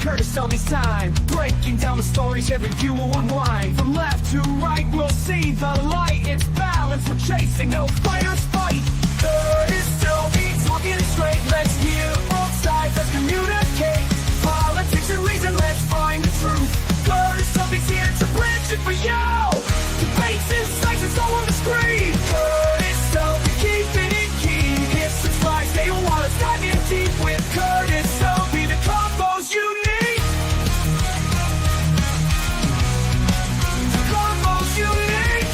Curtis Selby's time, breaking down the stories every view will unwind. From left to right we'll see the light. It's balance, we're chasing, no fighters fight. Curtis Selby talking it straight. Let's hear both sides, let's communicate. Politics and reason, let's find the truth. Curtis Selby's here to bridge it for you. Debates, insights, it's all on the screen. Curtis Selby keeping it keen. Hit subscribe, stay on while it's diving deep with Curtis Selby. The combos you need. The combos you need.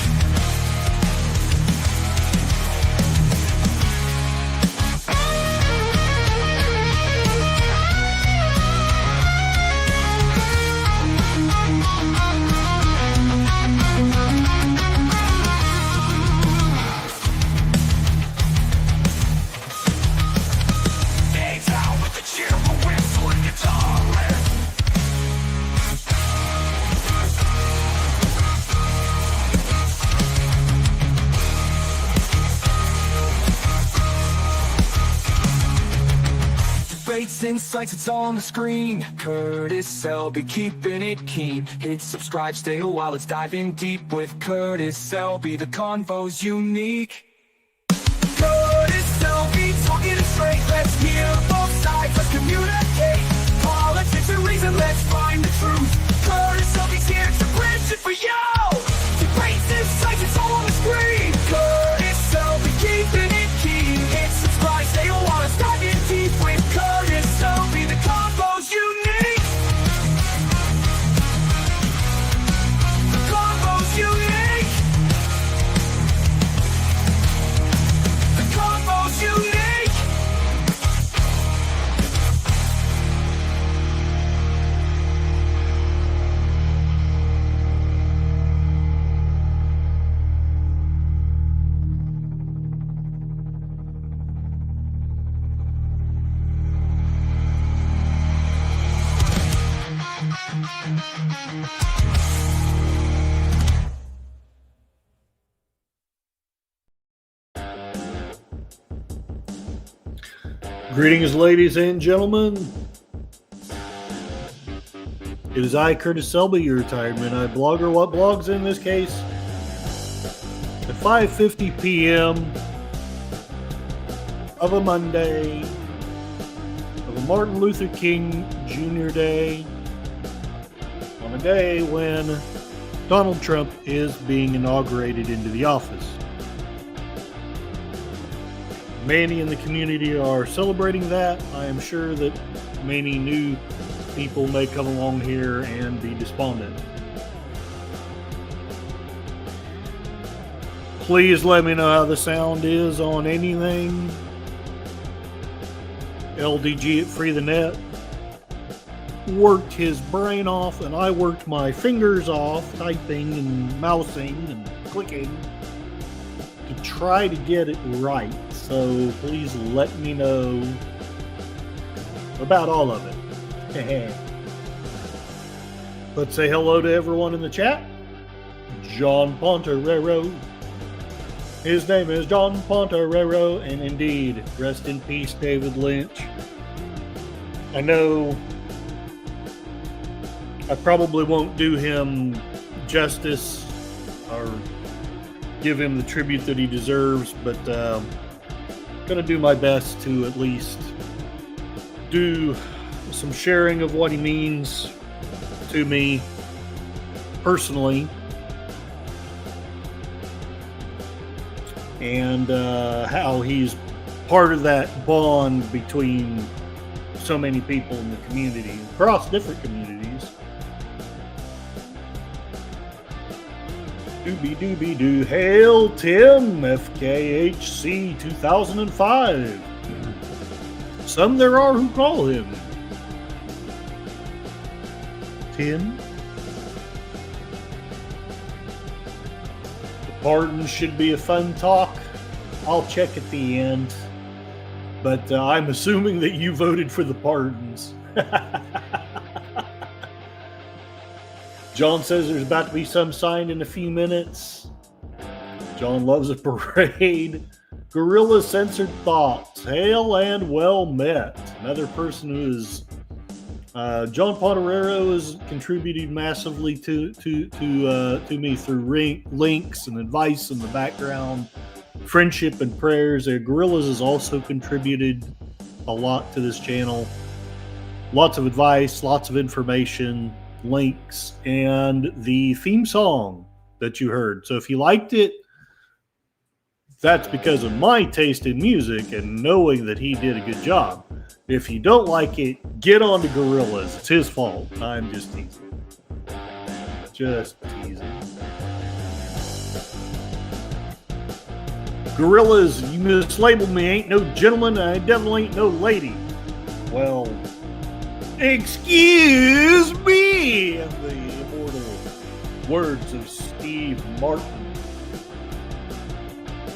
Insights, it's all on the screen. Curtis Selby keeping it keen. Hit subscribe, stay a while, it's diving deep with Curtis Selby. The convo's unique. Curtis Selby talking it straight. Let's hear both sides, let's communicate. Politics and reason, let's find the truth. Curtis Selby's here to bridge it for you. Debates, insights, it's all on the screen. Curtis Selby keeping it keen. Hit subscribe, stay a while, it's diving deep with Curtis Selby. The combos you need. The combos you need. The combos you need. Greetings, ladies and gentlemen. It is I, Curtis Selby, your retired midnight blogger. What blogs in this case? At 5:50 p.m. of a Monday of a Martin Luther King Jr. Day, on a day when Donald Trump is being inaugurated into the office. Many in the community are celebrating that. I am sure that many new people may come along here and be despondent. Please let me know how the sound is on anything. LDG at Free the Net worked his brain off, and I worked my fingers off, typing and mousing and clicking to try to get it right. So please let me know about all of it. Let's say hello to everyone in the chat. John Ponterero. His name is John Ponterero, and indeed, rest in peace, David Lynch. I know I probably won't do him justice or give him the tribute that he deserves, but going to do my best to at least do some sharing of what he means to me personally, and how he's part of that bond between so many people in the community, across different communities. Doobie-doobie-doo. Hail Tim, FKHC 2005. Some there are who call him Tim. The pardon should be a fun talk. I'll check at the end. But I'm assuming that you voted for the pardons. John says there's about to be some signed in a few minutes. John loves a parade. Gorilla Censored Thoughts. Hail and well met. Another person who is John Potorero has contributed massively to me through links and advice in the background, friendship and prayers. Gorillas has also contributed a lot to this channel. Lots of advice, lots of information, links, and the theme song that you heard. So if you liked it, that's because of my taste in music and knowing that he did a good job. If you don't like it, get on to Gorillas. It's his fault. I'm just teasing. Just teasing. Gorillas, you mislabeled me. Ain't no gentleman, and I definitely ain't no lady. Well, excuse me, in the immortal words of Steve Martin.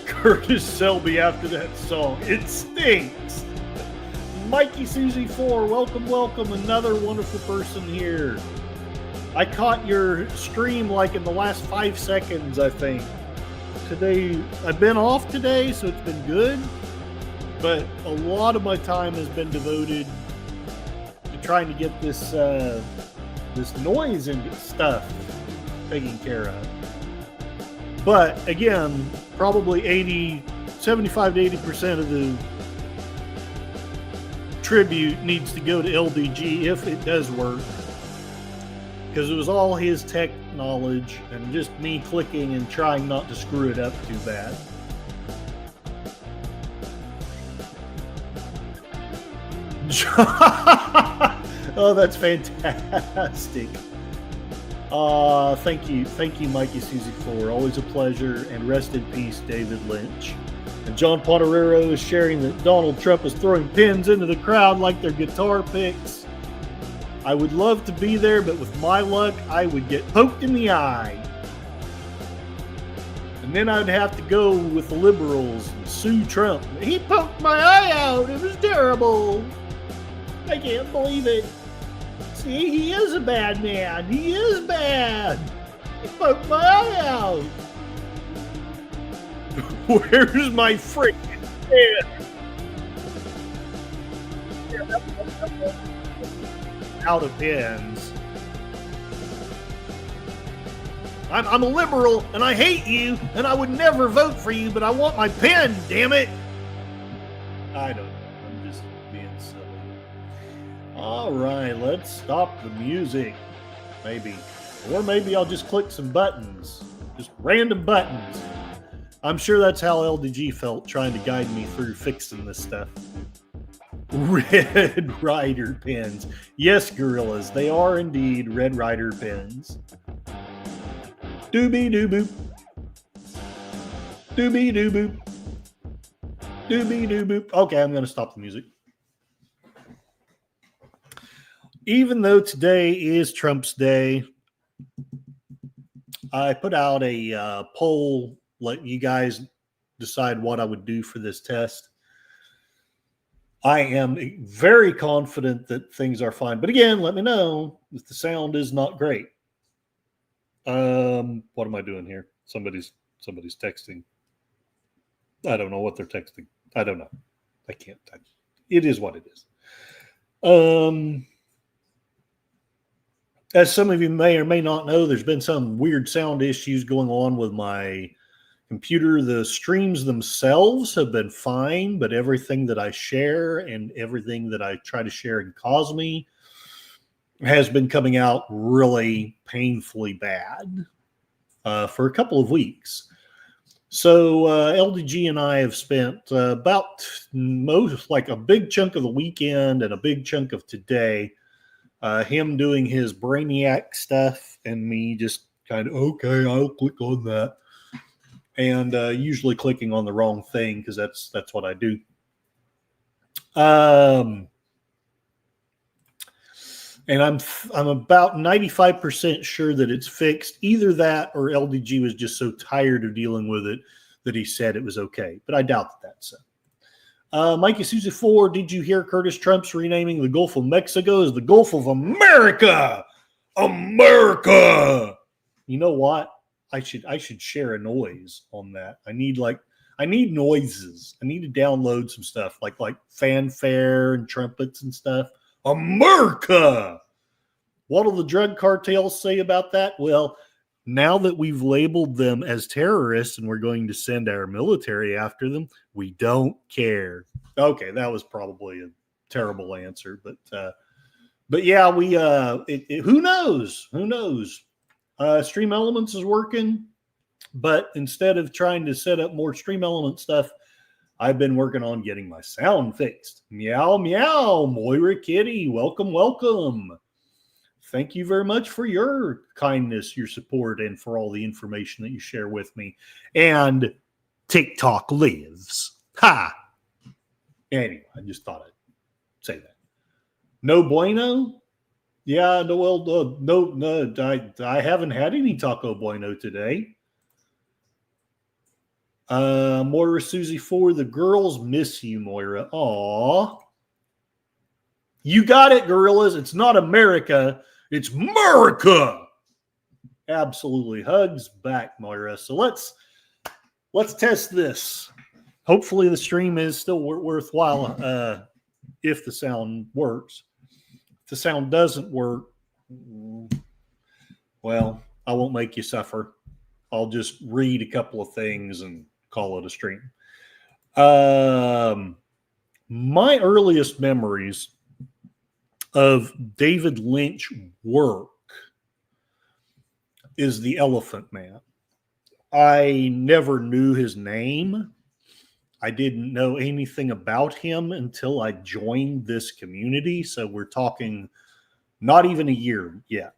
Curtis Selby after that song. It stinks. Mikey Susie 4, welcome. Another wonderful person here. I caught your stream like in the last 5 seconds, I think. Today, I've been off today, so it's been good. But a lot of my time has been devoted to trying to get this noise and stuff taken care of. But again, probably 75 to 80% of the tribute needs to go to LDG if it does work. Because it was all his tech knowledge and just me clicking and trying not to screw it up too bad. Oh, that's fantastic. Thank you, Mikey Susie 4. Always a pleasure, and rest in peace, David Lynch. And John Potorero is sharing that Donald Trump is throwing pins into the crowd like they're guitar picks. I would love to be there, but with my luck, I would get poked in the eye. And then I'd have to go with the liberals and sue Trump. He poked my eye out. It was terrible. I can't believe it. See, he is a bad man. He is bad. He poked my eye out. Where's my freaking head? Out of pins. I'm a liberal and I hate you and I would never vote for you, but I want my pen, damn it. I don't know. I'm just being silly. All right, let's stop the music. Maybe. Or maybe I'll just click some buttons. Just random buttons. I'm sure that's how LDG felt trying to guide me through fixing this stuff. Red Rider pins. Yes, Gorillas, they are indeed Red Rider pins. Doobie doo boop. Doobie doo boop. Doobie doo boop. Okay, I'm going to stop the music. Even though today is Trump's Day, I put out a poll, let you guys decide what I would do for this test. I am very confident that things are fine. But again, let me know if the sound is not great. What am I doing here? Somebody's texting. I don't know what they're texting. I don't know. I can't type. It is what it is. As some of you may or may not know, there's been some weird sound issues going on with my computer. The streams themselves have been fine, but everything that I share and everything that I try to share in Cosme has been coming out really painfully bad for a couple of weeks. So LDG and I have spent about like a big chunk of the weekend and a big chunk of today, him doing his Brainiac stuff and me just kind of, okay, I'll click on that. And usually clicking on the wrong thing because that's what I do. And I'm about 95% sure that it's fixed. Either that or LDG was just so tired of dealing with it that he said it was okay. But I doubt that that's so. Mikey Susie 4, did you hear Curtis Trump's renaming the Gulf of Mexico as the Gulf of America? America! You know what? I should share a noise on that. I need noises. I need to download some stuff like fanfare and trumpets and stuff. America. What will the drug cartels say about that? Well, now that we've labeled them as terrorists and we're going to send our military after them, we don't care. Okay, that was probably a terrible answer, but yeah, we who knows? Who knows? Stream Elements is working, but instead of trying to set up more Stream Element stuff, I've been working on getting my sound fixed. Meow, meow, Moira Kitty, welcome, welcome. Thank you very much for your kindness, your support, and for all the information that you share with me. And TikTok lives. Ha! Anyway, I just thought I'd say that. No bueno? Yeah, no, well, no, I haven't had any taco bueno today. Moira Susie 4, the girls miss you, Moira. Aw. You got it, gorillas. It's not America. It's America. Absolutely. Hugs back, Moira. So let's test this. Hopefully the stream is still worthwhile if the sound works. If the sound doesn't work, well, I won't make you suffer. I'll just read a couple of things and call it a stream. My earliest memories of David Lynch work is The Elephant Man. I never knew his name. I didn't know anything about him until I joined this community. So we're talking not even a year yet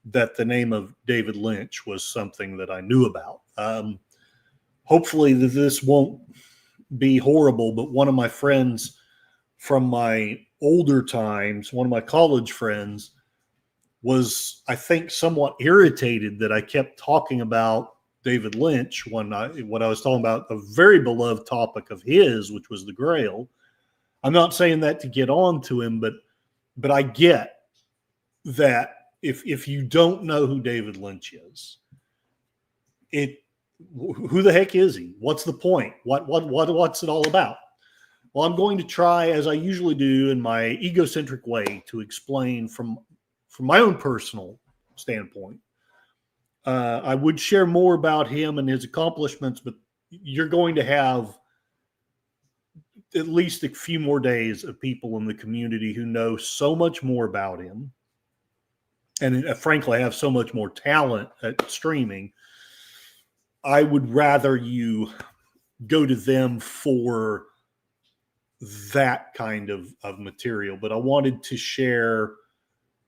that the name of David Lynch was something that I knew about. Hopefully this won't be horrible, but one of my friends from my older times, one of my college friends, was, I think, somewhat irritated that I kept talking about David Lynch when I was talking about a very beloved topic of his, which was the Grail. I'm not saying that to get on to him, but I get that if you don't know who David Lynch is, who the heck is he? What's the point? What's it all about? Well, I'm going to try, as I usually do in my egocentric way, to explain from my own personal standpoint. I would share more about him and his accomplishments, but you're going to have at least a few more days of people in the community who know so much more about him and frankly have so much more talent at streaming. I would rather you go to them for that kind of material, but I wanted to share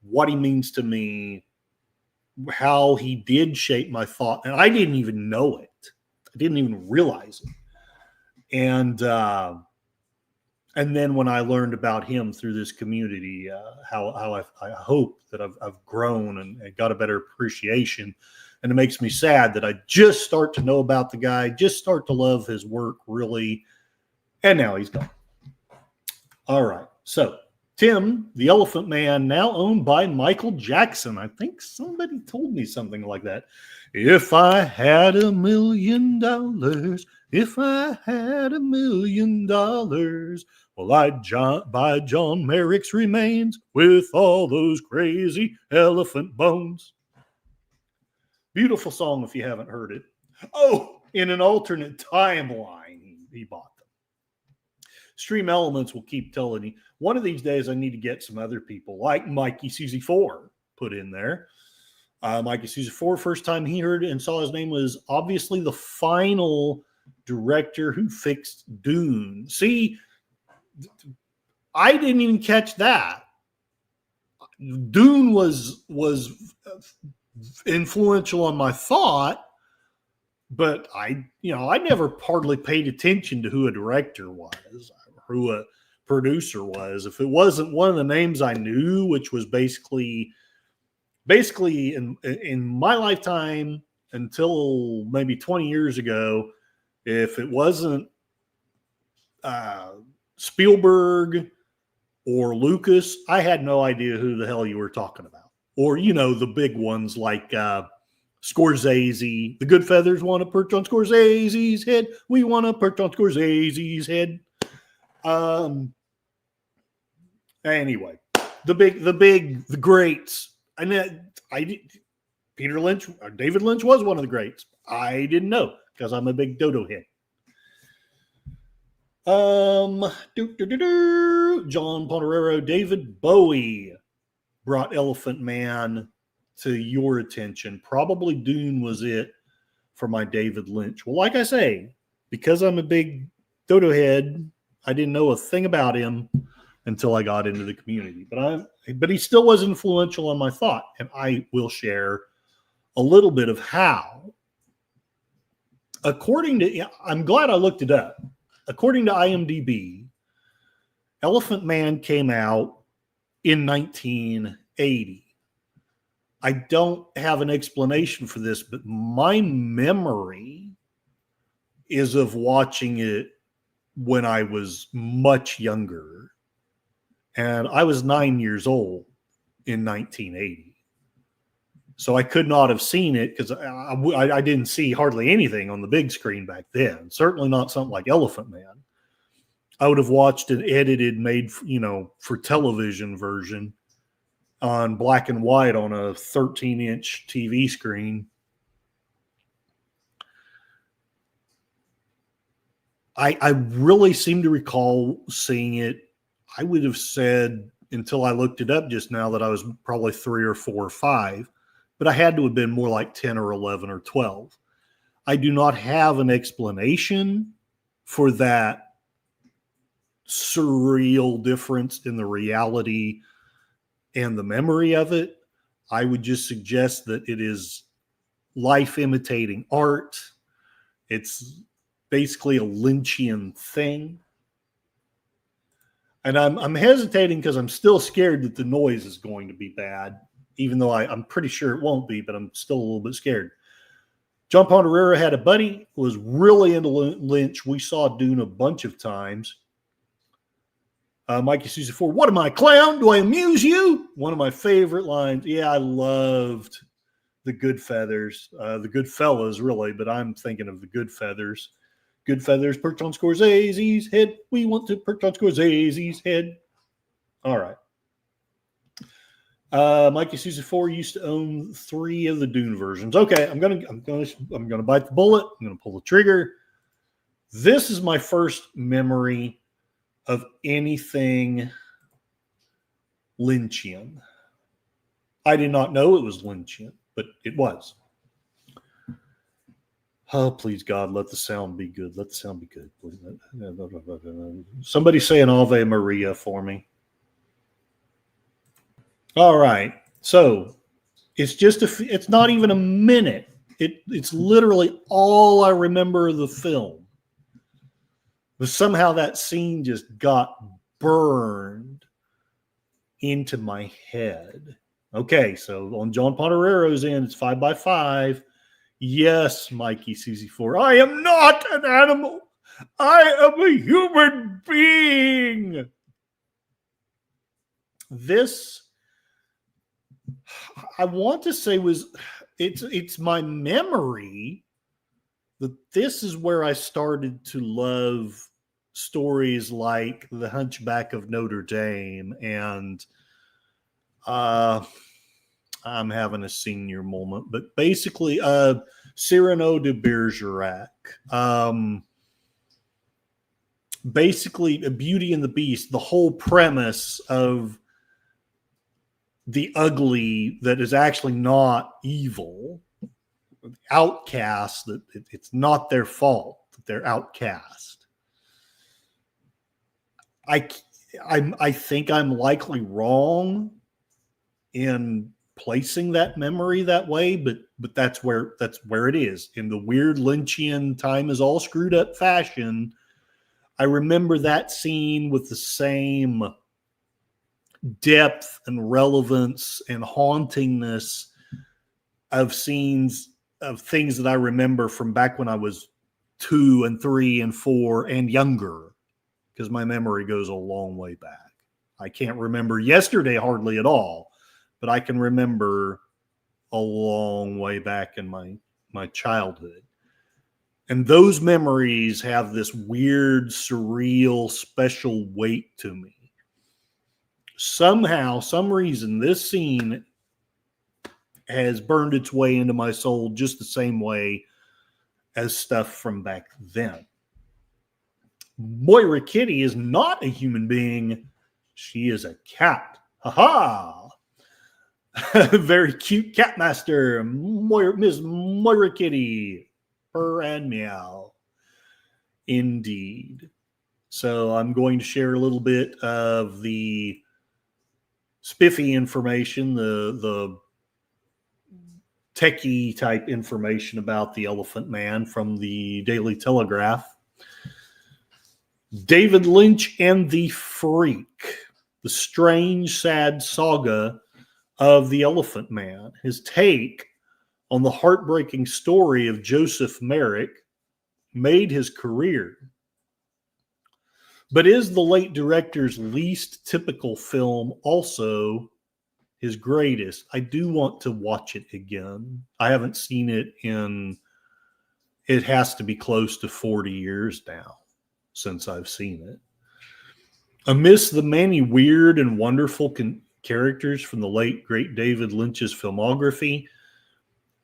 what he means to me, how he did shape my thought, and I didn't even know it. I didn't even realize it. And then when I learned about him through this community, how I hope that I've grown and got a better appreciation. And it makes me sad that I just start to know about the guy, just start to love his work really, and now he's gone. All right, so Tim, the Elephant Man, now owned by Michael Jackson. I think somebody told me something like that. If I had $1 million, if I had $1 million, well, I'd buy John Merrick's remains with all those crazy elephant bones. Beautiful song if you haven't heard it. Oh, in an alternate timeline, he bought them. Stream Elements will keep telling you. One of these days, I need to get some other people like Mikey Susie 4 put in there. Mikey Susie 4, first time he heard it and saw his name was obviously the final director who fixed Dune. See, I didn't even catch that. Dune was influential on my thought, but I never hardly paid attention to who a director was or who a producer was. If it wasn't one of the names I knew, which was basically in my lifetime until maybe 20 years ago, if it wasn't Spielberg or Lucas, I had no idea who the hell you were talking about. Or, the big ones like Scorsese. The good feathers want to perch on Scorsese's head. We want to perch on Scorsese's head. Anyway, the greats. And David Lynch was one of the greats. I didn't know because I'm a big Dodo head. John Pontorero, David Bowie brought Elephant Man to your attention. Probably Dune was it for my David Lynch. Well, like I say, because I'm a big Dodo head, I didn't know a thing about him until I got into the community. But he still was influential on my thought, and I will share a little bit of how. I'm glad I looked it up. According to IMDb, Elephant Man came out in 1980. I don't have an explanation for this, but my memory is of watching it when I was much younger. And I was 9 years old in 1980. So I could not have seen it because I didn't see hardly anything on the big screen back then. Certainly not something like Elephant Man. I would have watched an edited, made, for television version on black and white on a 13-inch TV screen. I really seem to recall seeing it. I would have said, until I looked it up just now, that I was probably 3 or 4 or 5. But I had to have been more like 10 or 11 or 12. I do not have an explanation for that surreal difference in the reality and the memory of it. I would just suggest that it is life imitating art. It's basically a Lynchian thing. And I'm hesitating because I'm still scared that the noise is going to be bad. Even though I'm pretty sure it won't be, but I'm still a little bit scared. John Pontorero had a buddy who was really into Lynch. We saw Dune a bunch of times. Mikey Susie 4, what am I, clown? Do I amuse you? One of my favorite lines. Yeah, I loved the Good Feathers. The Good Fellas, really, but I'm thinking of the Good Feathers. Good Feathers perched on Scorsese's head. We want to perch on Scorsese's head. All right. Mikey Susie 4 used to own 3 of the Dune versions. Okay, I'm gonna bite the bullet. I'm gonna pull the trigger. This is my first memory of anything Lynchian. I did not know it was Lynchian, but it was. Oh, please, God, let the sound be good. Let the sound be good. Somebody say an Ave Maria for me. All right. So it's it's not even a minute. It's literally all I remember of the film. But somehow that scene just got burned into my head. Okay, so on John Pontorero's end, it's 5x5. Yes, Mikey Susie 4. I am not an animal. I am a human being. This, I want to say, it's my memory that this is where I started to love stories like The Hunchback of Notre Dame and I'm having a senior moment, but basically Cyrano de Bergerac, basically Beauty and the Beast, the whole premise of the ugly that is actually not evil, outcasts, that it's not their fault that they're outcast. I think I'm likely wrong in placing that memory that way, but that's where it is. In the weird Lynchian time is all screwed up fashion, I remember that scene with the same depth and relevance and hauntingness of scenes of things that I remember from back when I was 2 and 3 and 4 and younger, because my memory goes a long way back. I can't remember yesterday hardly at all, but I can remember a long way back in my childhood. And those memories have this weird, surreal, special weight to me. somehow, some reason, this scene has burned its way into my soul just the same way as stuff from back then. Moira Kitty is not a human being. She is a cat. Ha ha! Very cute cat master, Miss Moira Kitty. Purr and meow. Indeed. So I'm going to share a little bit of the spiffy information, the techie type information about the Elephant Man from the Daily Telegraph. David Lynch and the Freak, the strange, sad saga of the Elephant Man. His take on the heartbreaking story of Joseph Merrick made his career, but is the late director's least typical film also his greatest? I do want to watch it again. I haven't seen it it has to be close to 40 years now since I've seen it. Amidst the many weird and wonderful characters from the late, great David Lynch's filmography,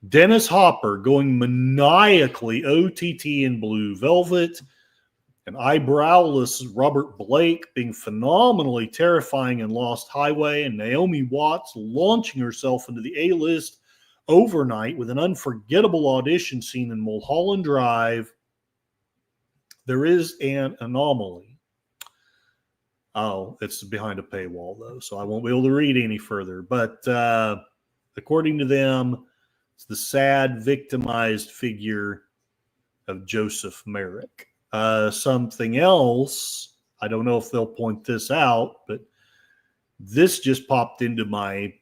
Dennis Hopper going maniacally OTT in Blue Velvet, and eyebrowless Robert Blake being phenomenally terrifying in Lost Highway, and Naomi Watts launching herself into the A-list overnight with an unforgettable audition scene in Mulholland Drive, there is an anomaly. Oh, it's behind a paywall, though, so I won't be able to read any further. But according to them, it's the sad, victimized figure of Joseph Merrick. Something else, I don't know if they'll point this out, but this just popped into my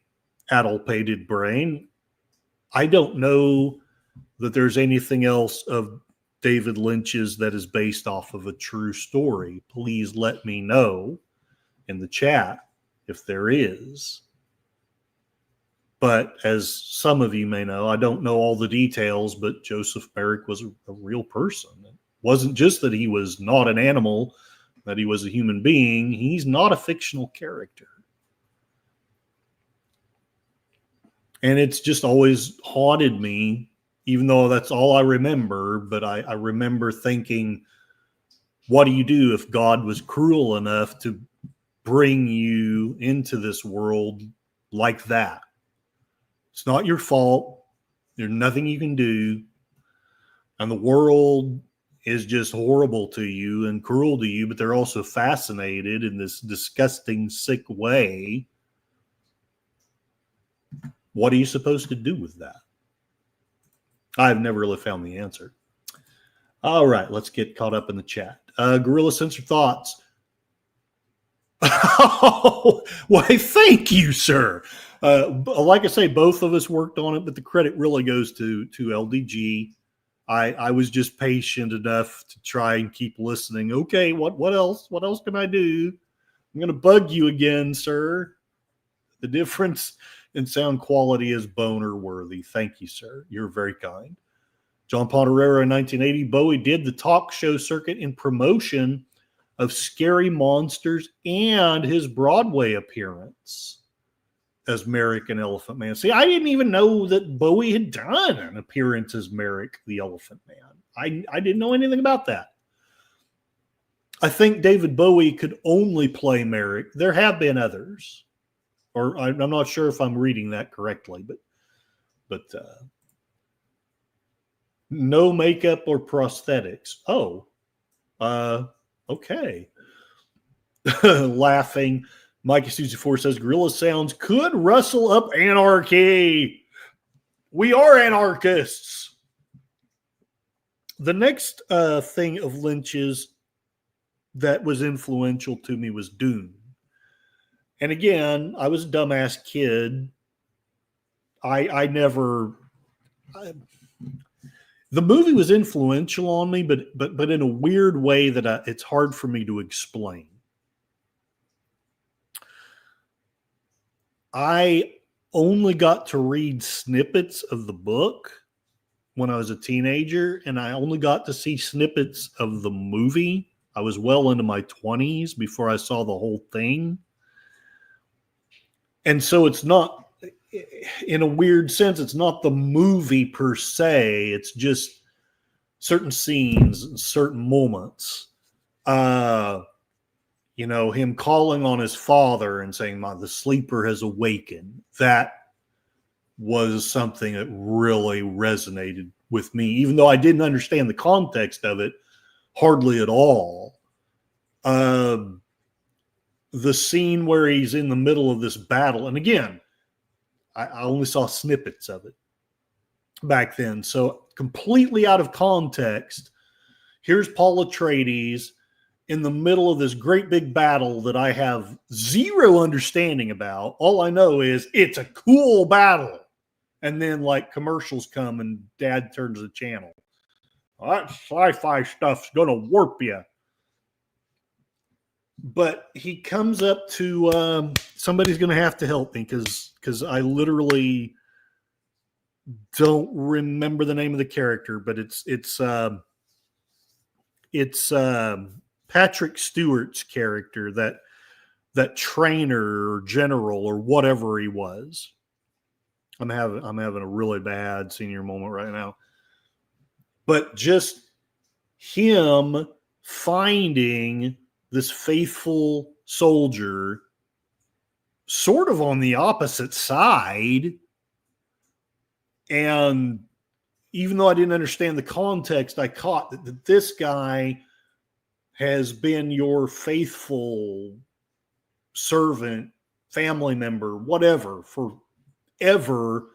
addle-pated brain. I don't know that there's anything else of David Lynch's that is based off of a true story. Please let me know in the chat if there is. But as some of you may know, I don't know all the details, but Joseph Merrick was a real person. It wasn't just that he was not an animal, that he was a human being. He's not a fictional character. And it's just always haunted me, even though that's all I remember. But I remember thinking, what do you do if God was cruel enough to bring you into this world like that? It's not your fault. There's nothing you can do. And the world is just horrible to you and cruel to you, but they're also fascinated in this disgusting, sick way. What are you supposed to do with that? I've never really found the answer. All right, let's get caught up in the chat. Gorilla Sensor Thoughts. Why, thank you, sir. Like I say, both of us worked on it, but the credit really goes to LDG. I was just patient enough to try and keep listening. Okay, what else? What else can I do? I'm going to bug you again, sir. The difference in sound quality is boner worthy. Thank you, sir. You're very kind. John Ponterero in 1980, Bowie did the talk show circuit in promotion of Scary Monsters and his Broadway appearance as Merrick and Elephant Man. See, I didn't even know that Bowie had done an appearance as Merrick the Elephant Man. I didn't know anything about that. I think David Bowie could only play Merrick. There have been others. Or I'm not sure if I'm reading that correctly, but no makeup or prosthetics. Oh, okay. Laughing. Mikey Susie 4 says Gorilla Sounds could rustle up anarchy. We are anarchists. The next thing of Lynch's that was influential to me was Dune. And again, I was a dumbass kid. The movie was influential on me, but in a weird way that it's hard for me to explain. I only got to read snippets of the book when I was a teenager, and I only got to see snippets of the movie. I was well into my 20s before I saw the whole thing. And so it's not, in a weird sense, it's not the movie per se. It's just certain scenes and certain moments. You know, him calling on his father and saying, the sleeper has awakened. That was something that really resonated with me, even though I didn't understand the context of it hardly at all. The scene where he's in the middle of this battle, and again, I only saw snippets of it back then, so completely out of context. Here's Paul Atreides in the middle of this great big battle that I have zero understanding about. All I know is it's a cool battle. And then like commercials come and dad turns the channel. That sci-fi stuff's going to warp you. But he comes up to, somebody's going to have to help me because I literally don't remember the name of the character, but it's Patrick Stewart's character, that trainer or general or whatever he was. I'm having a really bad senior moment right now. But just him finding this faithful soldier sort of on the opposite side. And even though I didn't understand the context, I caught that this guy has been your faithful servant, family member, whatever, forever.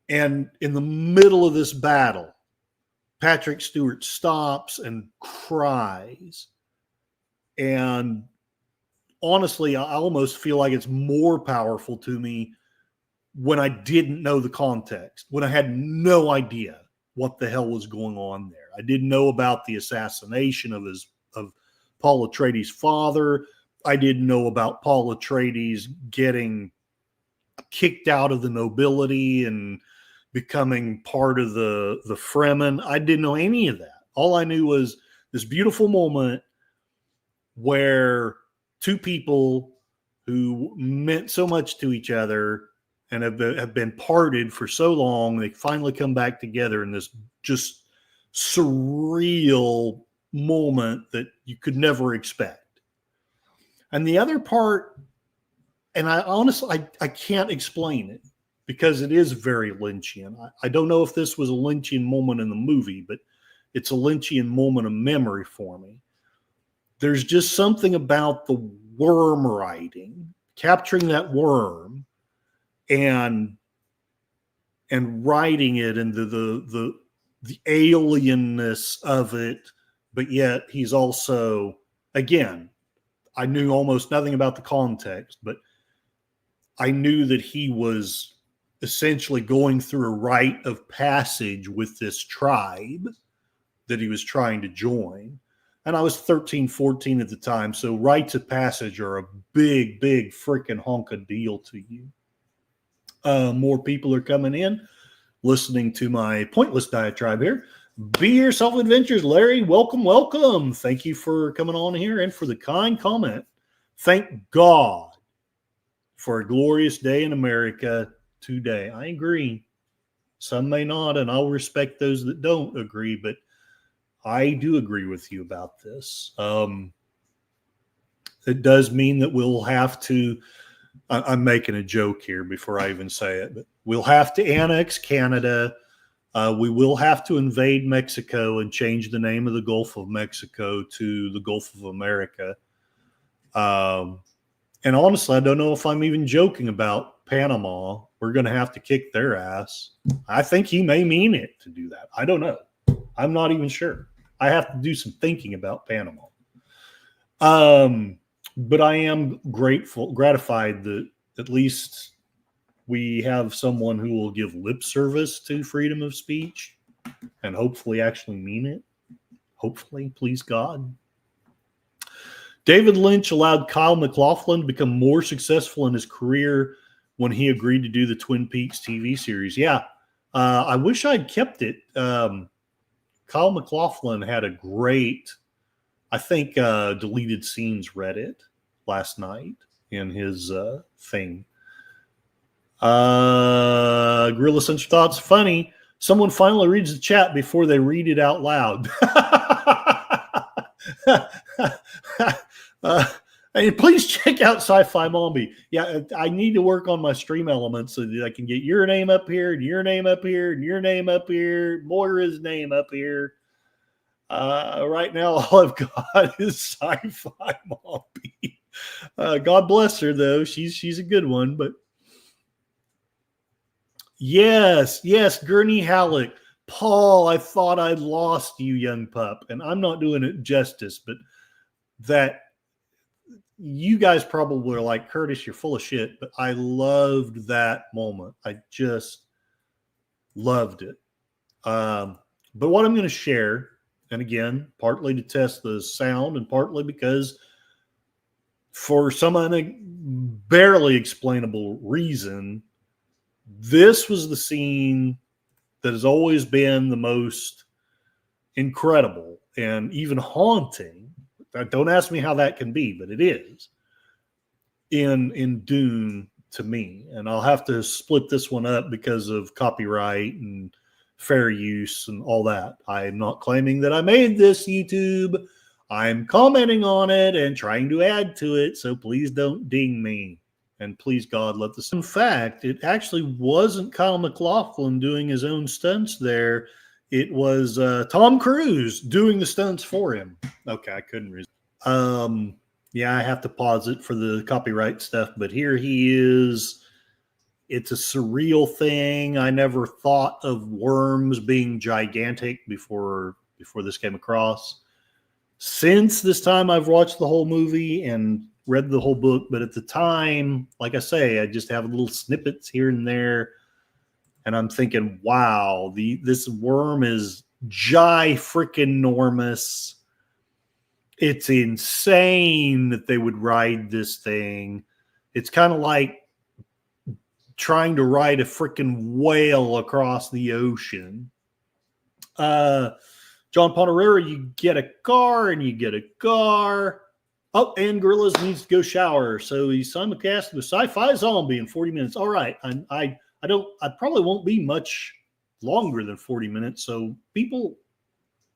And in the middle of this battle, Patrick Stewart stops and cries. And honestly, I almost feel like it's more powerful to me when I didn't know the context, when I had no idea what the hell was going on there. I didn't know about the assassination of Paul Atreides' father. I didn't know about Paul Atreides getting kicked out of the nobility and becoming part of the Fremen. I didn't know any of that. All I knew was this beautiful moment where two people who meant so much to each other and have been parted for so long, they finally come back together in this just surreal moment that you could never expect. And the other part, and I honestly, I can't explain it because it is very Lynchian. I don't know if this was a Lynchian moment in the movie, but it's a Lynchian moment of memory for me. There's just something about the worm writing, capturing that worm and writing it into the alienness of it, but yet he's also, again, I knew almost nothing about the context, but I knew that he was essentially going through a rite of passage with this tribe that he was trying to join. And I was 13, 14 at the time, so rites of passage are a big, big freaking honk of deal to you. More people are coming in, listening to my pointless diatribe here. Be Yourself Adventures, Larry. Welcome, welcome. Thank you for coming on here and for the kind comment. Thank God for a glorious day in America today. I agree. Some may not, and I'll respect those that don't agree, but I do agree with you about this. It does mean that we'll have to, I'm making a joke here before I even say it, but we'll have to annex Canada. We will have to invade Mexico and change the name of the Gulf of Mexico to the Gulf of America. And honestly, I don't know if I'm even joking about Panama. We're going to have to kick their ass. I think he may mean it to do that. I don't know. I'm not even sure. I have to do some thinking about Panama. But I am gratified that at least we have someone who will give lip service to freedom of speech and hopefully actually mean it. Hopefully, please God. David Lynch allowed Kyle MacLachlan to become more successful in his career when he agreed to do the Twin Peaks TV series. Yeah, I wish I'd kept it. Kyle MacLachlan had a great, I think, deleted scenes Reddit last night. in his thing. Gorilla Central Thoughts. Funny. Someone finally reads the chat before they read it out loud. And please check out Sci-Fi Mombi. Yeah, I need to work on my stream elements so that I can get your name up here, and your name up here, and your name up here, Moira's name up here. Right now, all I've got is Sci-Fi Mombi. God bless her, though. She's a good one, but yes, Gurney Halleck. Paul, I thought I'd lost you, young pup. And I'm not doing it justice, but that you guys probably are like, Curtis, you're full of shit. But I loved that moment. I just loved it. But what I'm going to share, and again, partly to test the sound and partly because for some barely explainable reason, this was the scene that has always been the most incredible and even haunting. Don't ask me how that can be, but it is in Dune to me. And I'll have to split this one up because of copyright and fair use and all that. I am not claiming that I made this, YouTube. I'm commenting on it and trying to add to it, so please don't ding me. And please, God, let this. In fact, it actually wasn't Kyle MacLachlan doing his own stunts there. It was Tom Cruise doing the stunts for him. Okay, I couldn't resist. Yeah, I have to pause it for the copyright stuff, but here he is. It's a surreal thing. I never thought of worms being gigantic before this came across. Since this time, I've watched the whole movie and read the whole book, but at the time, like I say, I just have little snippets here and there, and I'm thinking, wow, this worm is freaking-normous. It's insane that they would ride this thing. It's kind of like trying to ride a freaking whale across the ocean. John Ponterera, you get a car and you get a car. Oh, and Gorillas needs to go shower. So he's simulcasting with Sci-Fi Zombie in 40 minutes. All right. I probably won't be much longer than 40 minutes. So people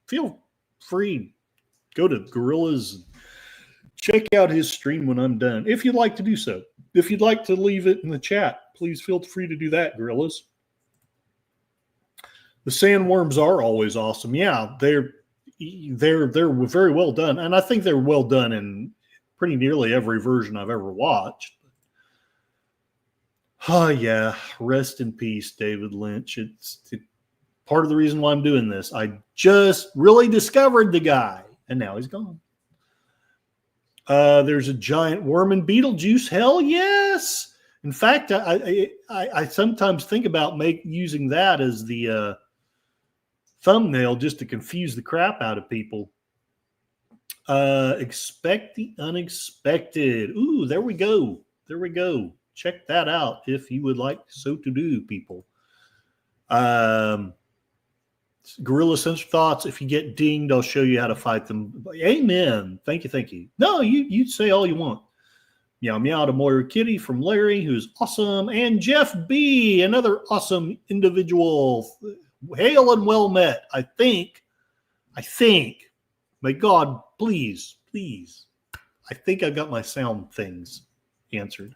feel free. Go to Gorillas. Check out his stream when I'm done, if you'd like to do so. If you'd like to leave it in the chat, please feel free to do that, Gorillas. The sandworms are always awesome. Yeah, they're very well done, and I think they're well done in pretty nearly every version I've ever watched. Oh yeah, rest in peace, David Lynch. It's part of the reason why I'm doing this. I just really discovered the guy, and now he's gone. There's a giant worm in Beetlejuice. Hell yes! In fact, I sometimes think about using that as the thumbnail just to confuse the crap out of people. Expect the unexpected. Ooh, there we go. There we go. Check that out if you would like so to do, people. Gorilla Central Thoughts. If you get dinged, I'll show you how to fight them. Amen. Thank you. Thank you. No, you say all you want. Meow meow to Moira Kitty from Larry, who's awesome. And Jeff B, another awesome individual. Hail and well met. I think, may God, please, I think I got my sound things answered.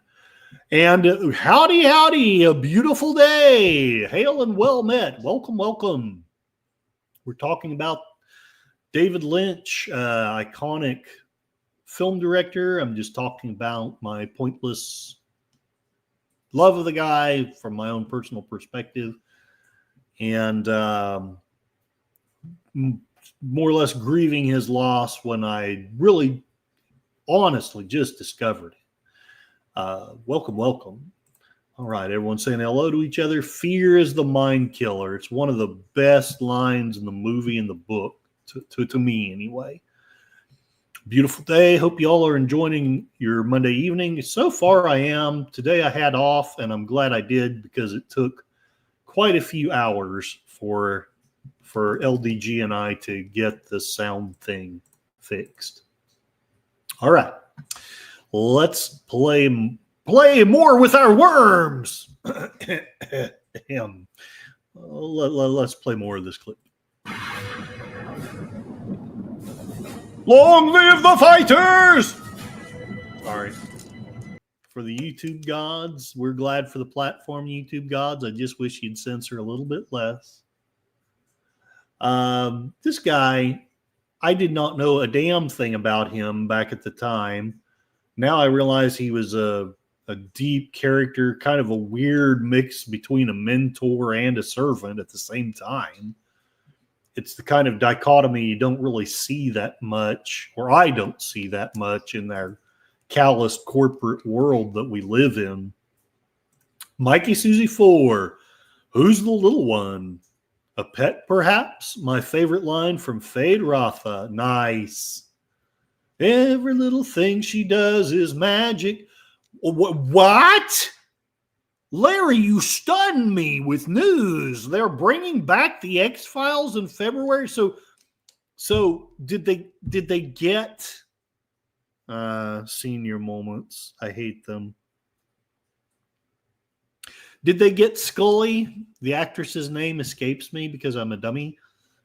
And howdy, a beautiful day. Hail and well met. Welcome. We're talking about David Lynch, iconic film director. I'm just talking about my pointless love of the guy from my own personal perspective. And more or less grieving his loss when I really honestly just discovered it. Welcome. All right, everyone saying hello to each other. Fear is the mind killer. It's one of the best lines in the movie and the book, to me anyway. Beautiful day. Hope you all are enjoying your Monday evening. So far I am. Today I had off, and I'm glad I did because it took quite a few hours for LDG and I to get the sound thing fixed. All right. let's play more with our worms. Let's play more of this clip. Long live the fighters! Sorry. For the YouTube gods, we're glad for the platform, YouTube gods. I just wish you'd censor a little bit less. This guy, I did not know a damn thing about him back at the time. Now I realize he was a deep character, kind of a weird mix between a mentor and a servant at the same time. It's the kind of dichotomy you don't really see that much, or I don't see that much in our calloused corporate world that we live in. Mikey Susie 4, who's the little one? A pet, perhaps? My favorite line from Fade Rafa. Nice. Every little thing she does is magic. What? Larry, you stunned me with news. They're bringing back the X-Files in February. So did they get senior moments? I hate them. Did they get Scully? The actress's name escapes me because I'm a dummy.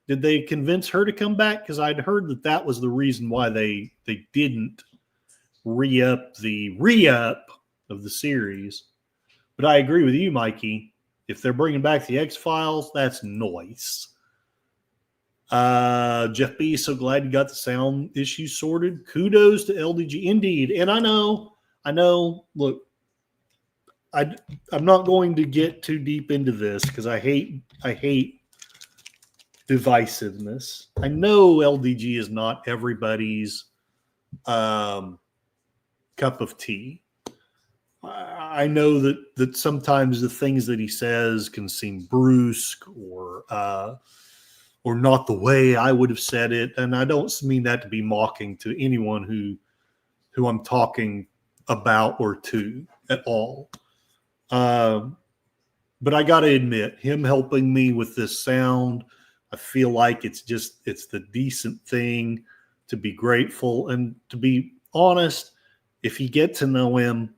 Did they convince her to come back? Because I'd heard that was the reason why they didn't re-up of the series. But I agree with you, Mikey. If they're bringing back the X-Files, that's nice. Jeff B, so glad you got the sound issue sorted. Kudos to LDG. Indeed. And I know, look, I'm not going to get too deep into this because I hate divisiveness. I know LDG is not everybody's cup of tea. I know that sometimes the things that he says can seem brusque or not the way I would have said it, and I don't mean that to be mocking to anyone who I'm talking about or to at all. But I got to admit, him helping me with this sound, I feel like it's the decent thing to be grateful and to be honest. If you get to know him,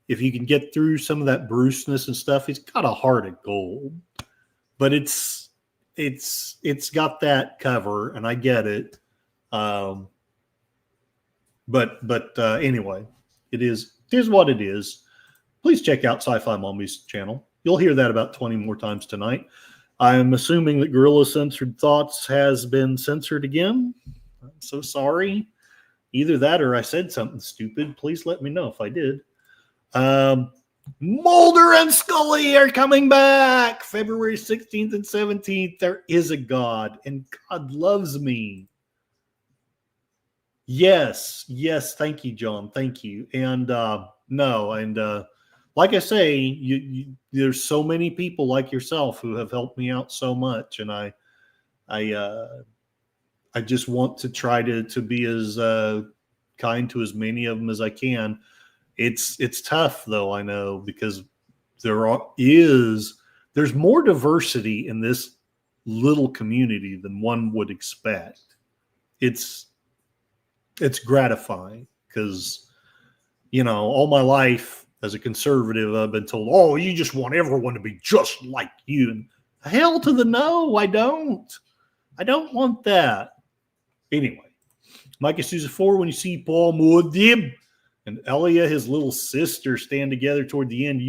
if you can get through some of that brusqueness and stuff, he's got a heart of gold. But it's got that cover, and I get it. But anyway, here's what it is. Please check out Sci-Fi Mommy's channel. You'll hear that about 20 more times tonight. I'm assuming that Gorilla Censored Thoughts has been censored again. I'm so sorry. Either that or I said something stupid. Please let me know if I did. Mulder and Scully are coming back February 16th and 17th. There is a God, and God loves me. Yes. Thank you, John. Thank you. And like I say, there's so many people like yourself who have helped me out so much, and I just want to try to be as kind to as many of them as I can. It's tough though, I know, because there's more diversity in this little community than one would expect. It's gratifying because, all my life as a conservative, I've been told, oh, you just want everyone to be just like you. And hell to the no, I don't want that. Anyway, Micah Sousa 4, when you see Paul Muad'Dib and Elia, his little sister, stand together toward the end,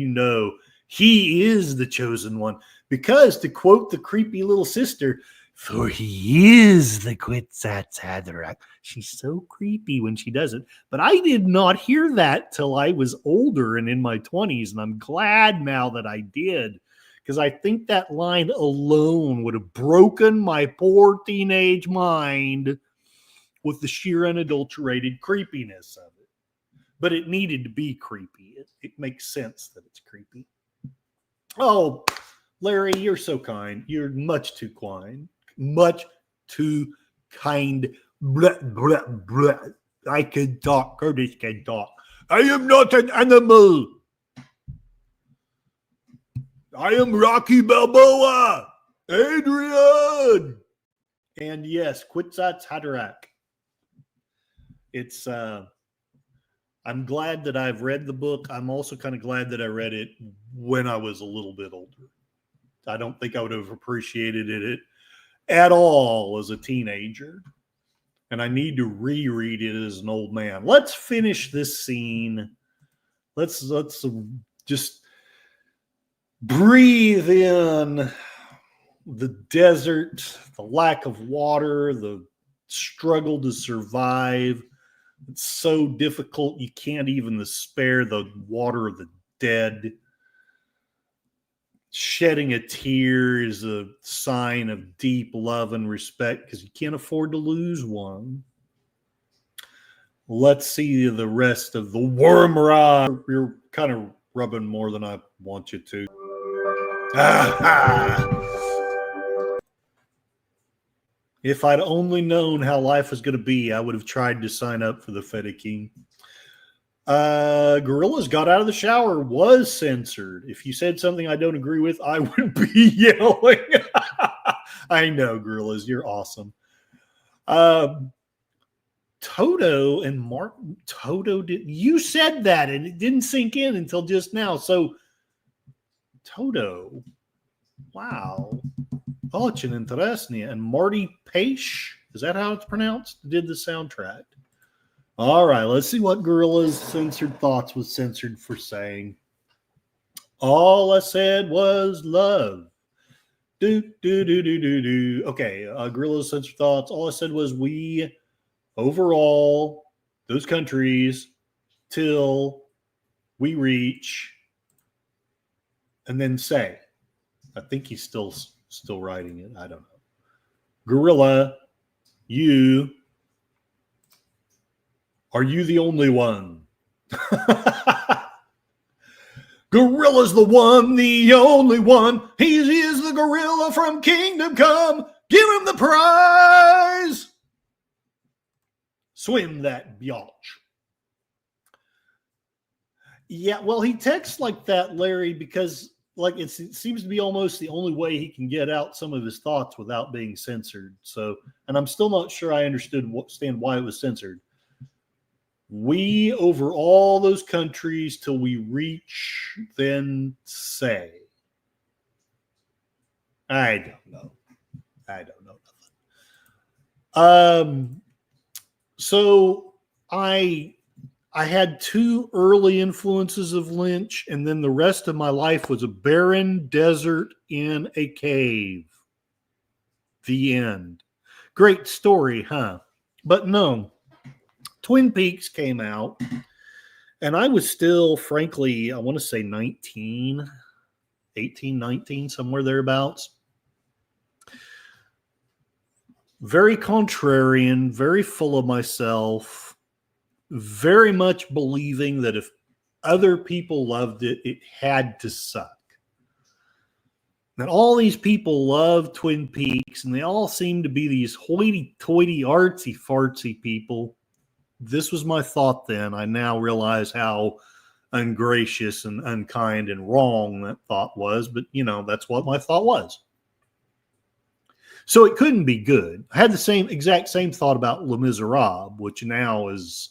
he is the chosen one. Because, to quote the creepy little sister, for he is the Kwisatz Haderach. She's so creepy when she does it. But I did not hear that till I was older and in my 20s, and I'm glad now that I did. Because I think that line alone would have broken my poor teenage mind with the sheer unadulterated creepiness of it. But it needed to be creepy. It makes sense that it's creepy. Oh, Larry, you're so kind. You're much too kind. Much too kind. Blah, blah, blah. I can talk. Curtis can talk. I am not an animal. I am Rocky Balboa. Adrian. And yes, Kwisatz Haderach. It's I'm glad that I've read the book. I'm also kind of glad that I read it when I was a little bit older. I don't think I would have appreciated it at all as a teenager. And I need to reread it as an old man. Let's finish this scene. Let's just breathe in the desert, the lack of water, the struggle to survive. It's so difficult you can't even spare the water of the dead. Shedding a tear is a sign of deep love and respect because you can't afford to lose one. Let's see the rest of the worm ride. You're kind of rubbing more than I want you to. If I'd only known how life was going to be, I would have tried to sign up for the Feta King. Gorillas got out of the shower was censored. If you said something I don't agree with, I would be yelling. I know, Gorillas, you're awesome. Toto and Martin. Toto did. You said that, and it didn't sink in until just now. So, Toto. Wow. Очень интересно. And Marty Paish, is that how it's pronounced? Did the soundtrack. All right, let's see what Gorilla's censored thoughts was censored for saying. All I said was love. Okay, Gorilla's censored thoughts. All I said was we, overall, those countries, till we reach, and then say. I think he's still writing it. I don't know. Gorilla, you. Are you the only one? Gorilla's the one, the only one. He is the gorilla from Kingdom Come. Give him the prize. Swim that biatch. Yeah, well, he texts like that, Larry, because like it seems to be almost the only way he can get out some of his thoughts without being censored. So, and I'm still not sure I understand why it was censored. We over all those countries till we reach, then say. I don't know nothing. So I had two early influences of Lynch, and then the rest of my life was a barren desert in a cave. The end. Great story, huh? But no. Twin Peaks came out, and I was still, frankly, I want to say 18, 19, somewhere thereabouts. Very contrarian, very full of myself, very much believing that if other people loved it, it had to suck. And all these people love Twin Peaks, and they all seem to be these hoity-toity, artsy-fartsy people. This was my thought then. I now realize how ungracious and unkind and wrong that thought was, but, that's what my thought was. So it couldn't be good. I had the exact same thought about Les Miserables, which now is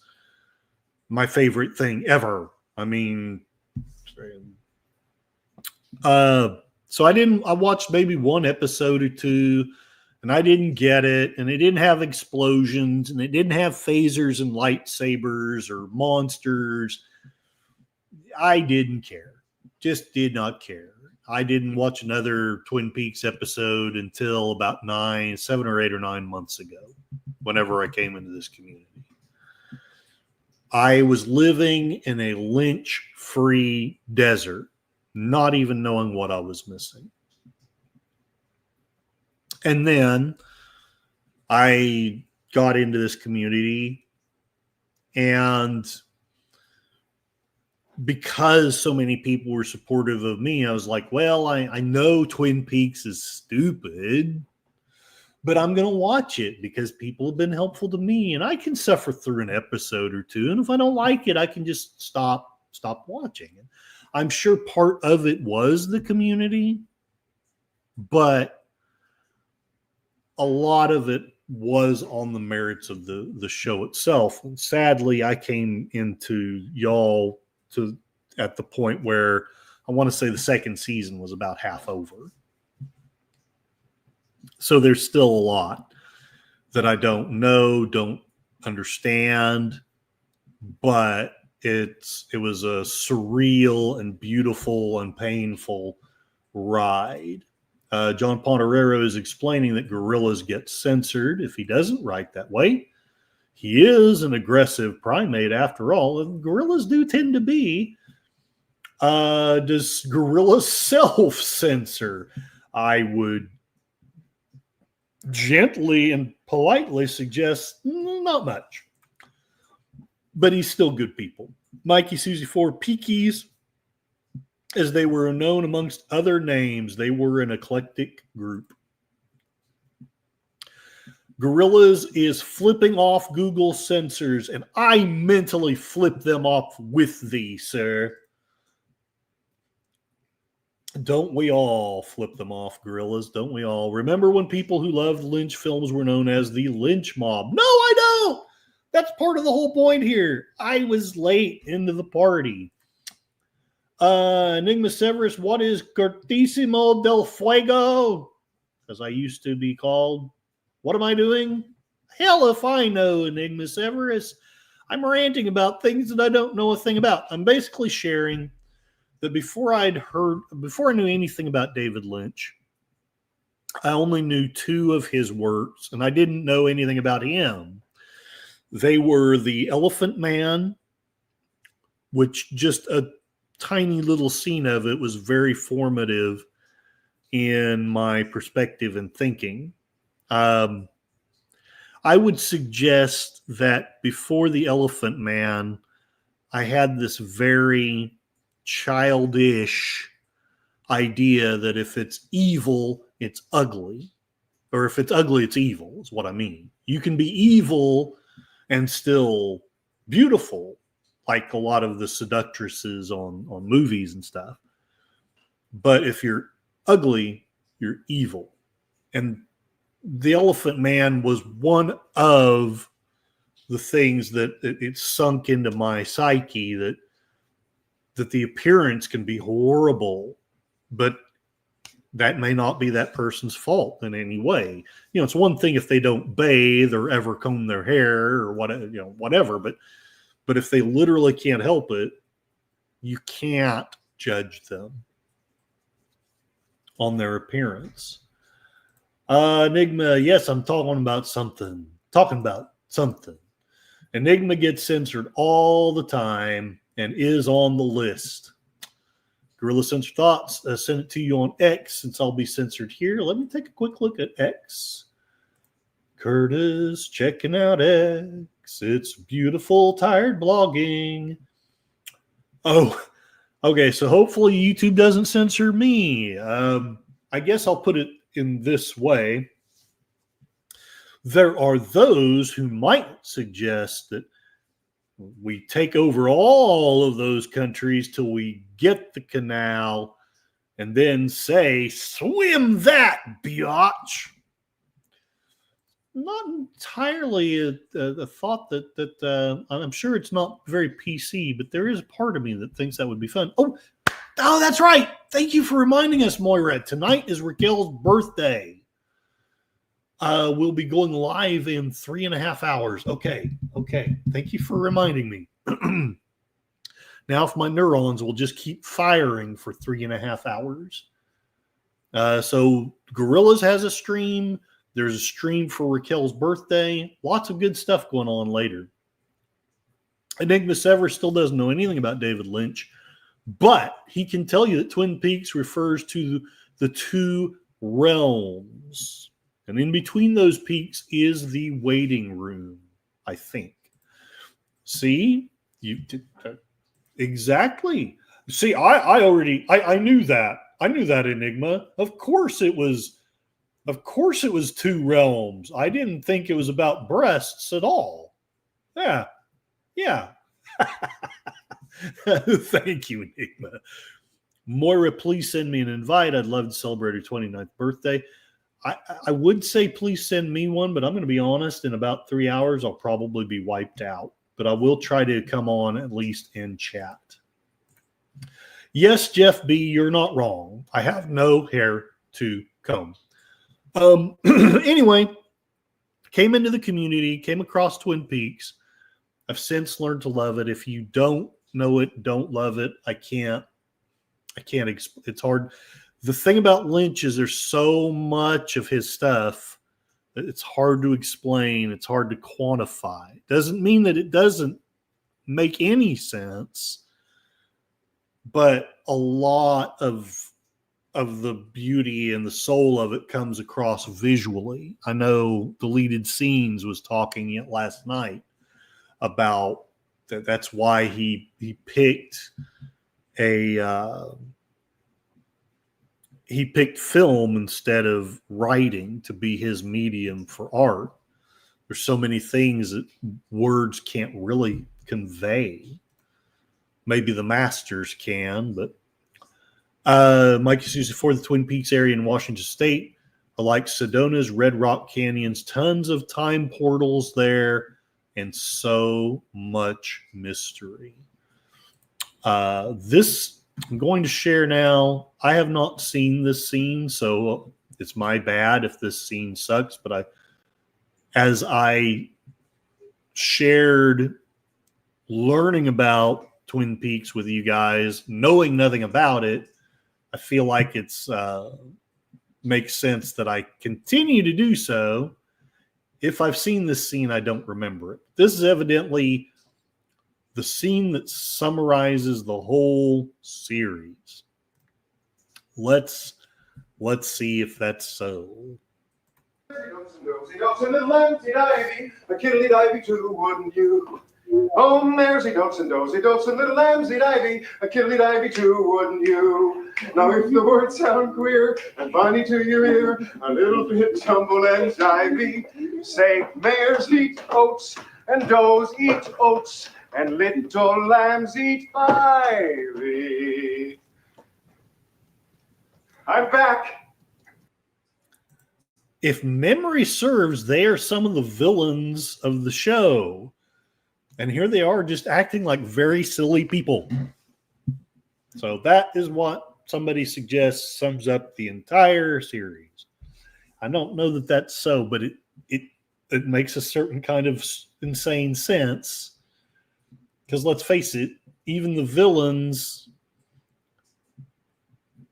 my favorite thing ever. I mean, so I watched maybe one episode or two, and I didn't get it, and it didn't have explosions, and it didn't have phasers and lightsabers or monsters. I didn't care. Just did not care. I didn't watch another Twin Peaks episode until about 7 or 8 or 9 months ago, whenever I came into this community. I was living in a Lynch-free desert, not even knowing what I was missing. And then I got into this community, and because so many people were supportive of me, I was like, well, I know Twin Peaks is stupid, but I'm going to watch it because people have been helpful to me, and I can suffer through an episode or two. And if I don't like it, I can just stop watching it. I'm sure part of it was the community, but a lot of it was on the merits of the show itself. And sadly, I came into y'all at the point where I want to say the second season was about half over. So there's still a lot that I don't know, don't understand, but it was a surreal and beautiful and painful ride. John Pontorero is explaining that gorillas get censored if he doesn't write that way. He is an aggressive primate after all, and gorillas do tend to be. Does gorillas self-censor? I would gently and politely suggest not much. But he's still good people. Mikey, Susie, 4 Peakies, as they were known amongst other names, they were an eclectic group. Gorillas is flipping off Google censors, and I mentally flip them off with thee, sir. Don't we all flip them off, gorillas? Don't we all? Remember when people who loved Lynch films were known as the Lynch mob? No, I don't. That's part of the whole point here. I was late into the party. Enigma Severus, what is Cortissimo del Fuego? As I used to be called. What am I doing? Hell if I know, Enigma Severus. I'm ranting about things that I don't know a thing about. I'm basically sharing that before I knew anything about David Lynch, I only knew 2 of his works, and I didn't know anything about him. They were The Elephant Man, which just a tiny little scene of it was very formative in my perspective and thinking. I would suggest that before The Elephant Man, I had this very childish idea that if it's evil, it's ugly. Or if it's ugly, it's evil, is what I mean. You can be evil and still beautiful, like a lot of the seductresses on movies and stuff. But if you're ugly, you're evil. And The Elephant Man was one of the things that it sunk into my psyche, that the appearance can be horrible, but that may not be that person's fault in any way. You know, it's one thing if they don't bathe or ever comb their hair or whatever, but if they literally can't help it, you can't judge them on their appearance. Enigma, yes, I'm talking about something. Enigma gets censored all the time and is on the list. Gorilla Censor Thoughts, send it to you on X since I'll be censored here. Let me take a quick look at X. Curtis checking out X. It's beautiful, tired blogging. Oh, okay, so hopefully YouTube doesn't censor me. I guess I'll put it in this way. There are those who might suggest that we take over all of those countries till we get the canal and then say, swim that, biatch. Not entirely a thought that I'm sure it's not very PC, but there is a part of me that thinks that would be fun. Oh, that's right. Thank you for reminding us, Moira. Tonight is Raquel's birthday. We'll be going live in 3.5 hours. Okay. Thank you for reminding me. Now, if my neurons will just keep firing for 3.5 hours. So Gorillas has a stream. There's a stream for Raquel's birthday. Lots of good stuff going on later. Enigma Sever still doesn't know anything about David Lynch, but he can tell you that Twin Peaks refers to the 2 realms. And in between those peaks is the waiting room, I think. See? Exactly. See, I knew that. I knew that, Enigma. Of course it was 2 realms. I didn't think it was about breasts at all. Yeah. Thank you, Enigma. Moira, please send me an invite. I'd love to celebrate her 29th birthday. I would say please send me one, but I'm going to be honest. In about 3 hours, I'll probably be wiped out. But I will try to come on at least in chat. Yes, Jeff B., you're not wrong. I have no hair to comb. Anyway, came into the community, came across Twin Peaks. I've since learned to love it. If you don't know it, don't love it. I can't. It's hard. The thing about Lynch is there's so much of his stuff that it's hard to explain. It's hard to quantify. Doesn't mean that it doesn't make any sense, but a lot of the beauty and the soul of it comes across visually. I know Deleted Scenes was talking it last night about that. That's why he picked he picked film instead of writing to be his medium for art. There's so many things that words can't really convey. Maybe the masters can, but Mikey Susie for the Twin Peaks area in Washington State. I like Sedona's Red Rock Canyons, tons of time portals there, and so much mystery. This I'm going to share now. I have not seen this scene, so it's my bad if this scene sucks. But as I shared learning about Twin Peaks with you guys, knowing nothing about it, I feel like it's makes sense that I continue to do so. If I've seen this scene, I don't remember it. This is evidently the scene that summarizes the whole series. Let's see if that's so. Dots and little lambsy divey, a kiddly divey too, wouldn't you? Oh, there's dots and little lambsy divey, a kiddly divey too, wouldn't you? Now if the words sound queer and funny to your ear, a little bit tumble and divey, say mares eat oats and does eat oats, and little lambs eat ivy. I'm back. If memory serves, they are some of the villains of the show. And here they are just acting like very silly people. So that is what somebody suggests sums up the entire series. I don't know that that's so, but it makes a certain kind of insane sense. Because let's face it, even the villains,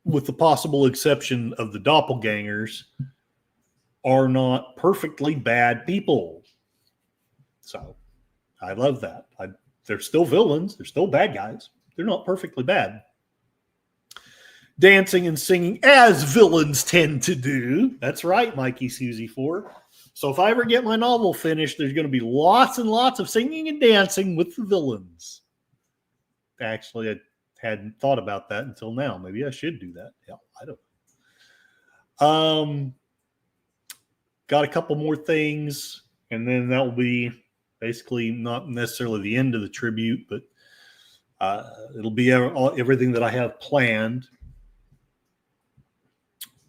with the possible exception of the doppelgangers, are not perfectly bad people. So I love that. They're still villains. They're still bad guys. They're not perfectly bad. Dancing and singing as villains tend to do. That's right, Mikey Susie 4. So if I ever get my novel finished, there's going to be lots and lots of singing and dancing with the villains. Actually, I hadn't thought about that until now. Maybe I should do that. Yeah, I don't know. Got a couple more things, and then that will be basically not necessarily the end of the tribute, but it'll be everything that I have planned.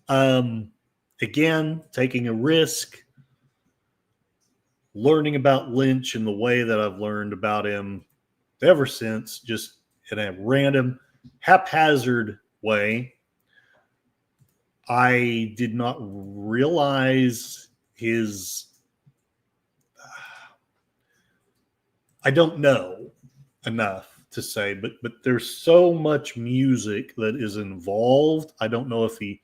Again, taking a risk, learning about Lynch in the way that I've learned about him ever since, just in a random, haphazard way. I did not realize his... I don't know enough to say, but there's so much music that is involved. I don't know if he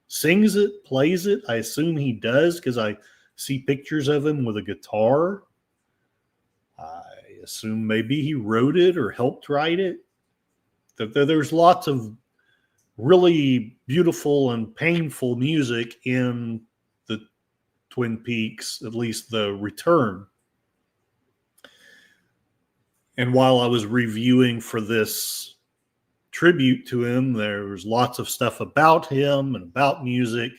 sings it, plays it. I assume he does because I see pictures of him with a guitar. I assume maybe he wrote it or helped write it. There's lots of really beautiful and painful music in the Twin Peaks, at least the Return. And while I was reviewing for this tribute to him, there was lots of stuff about him and about music.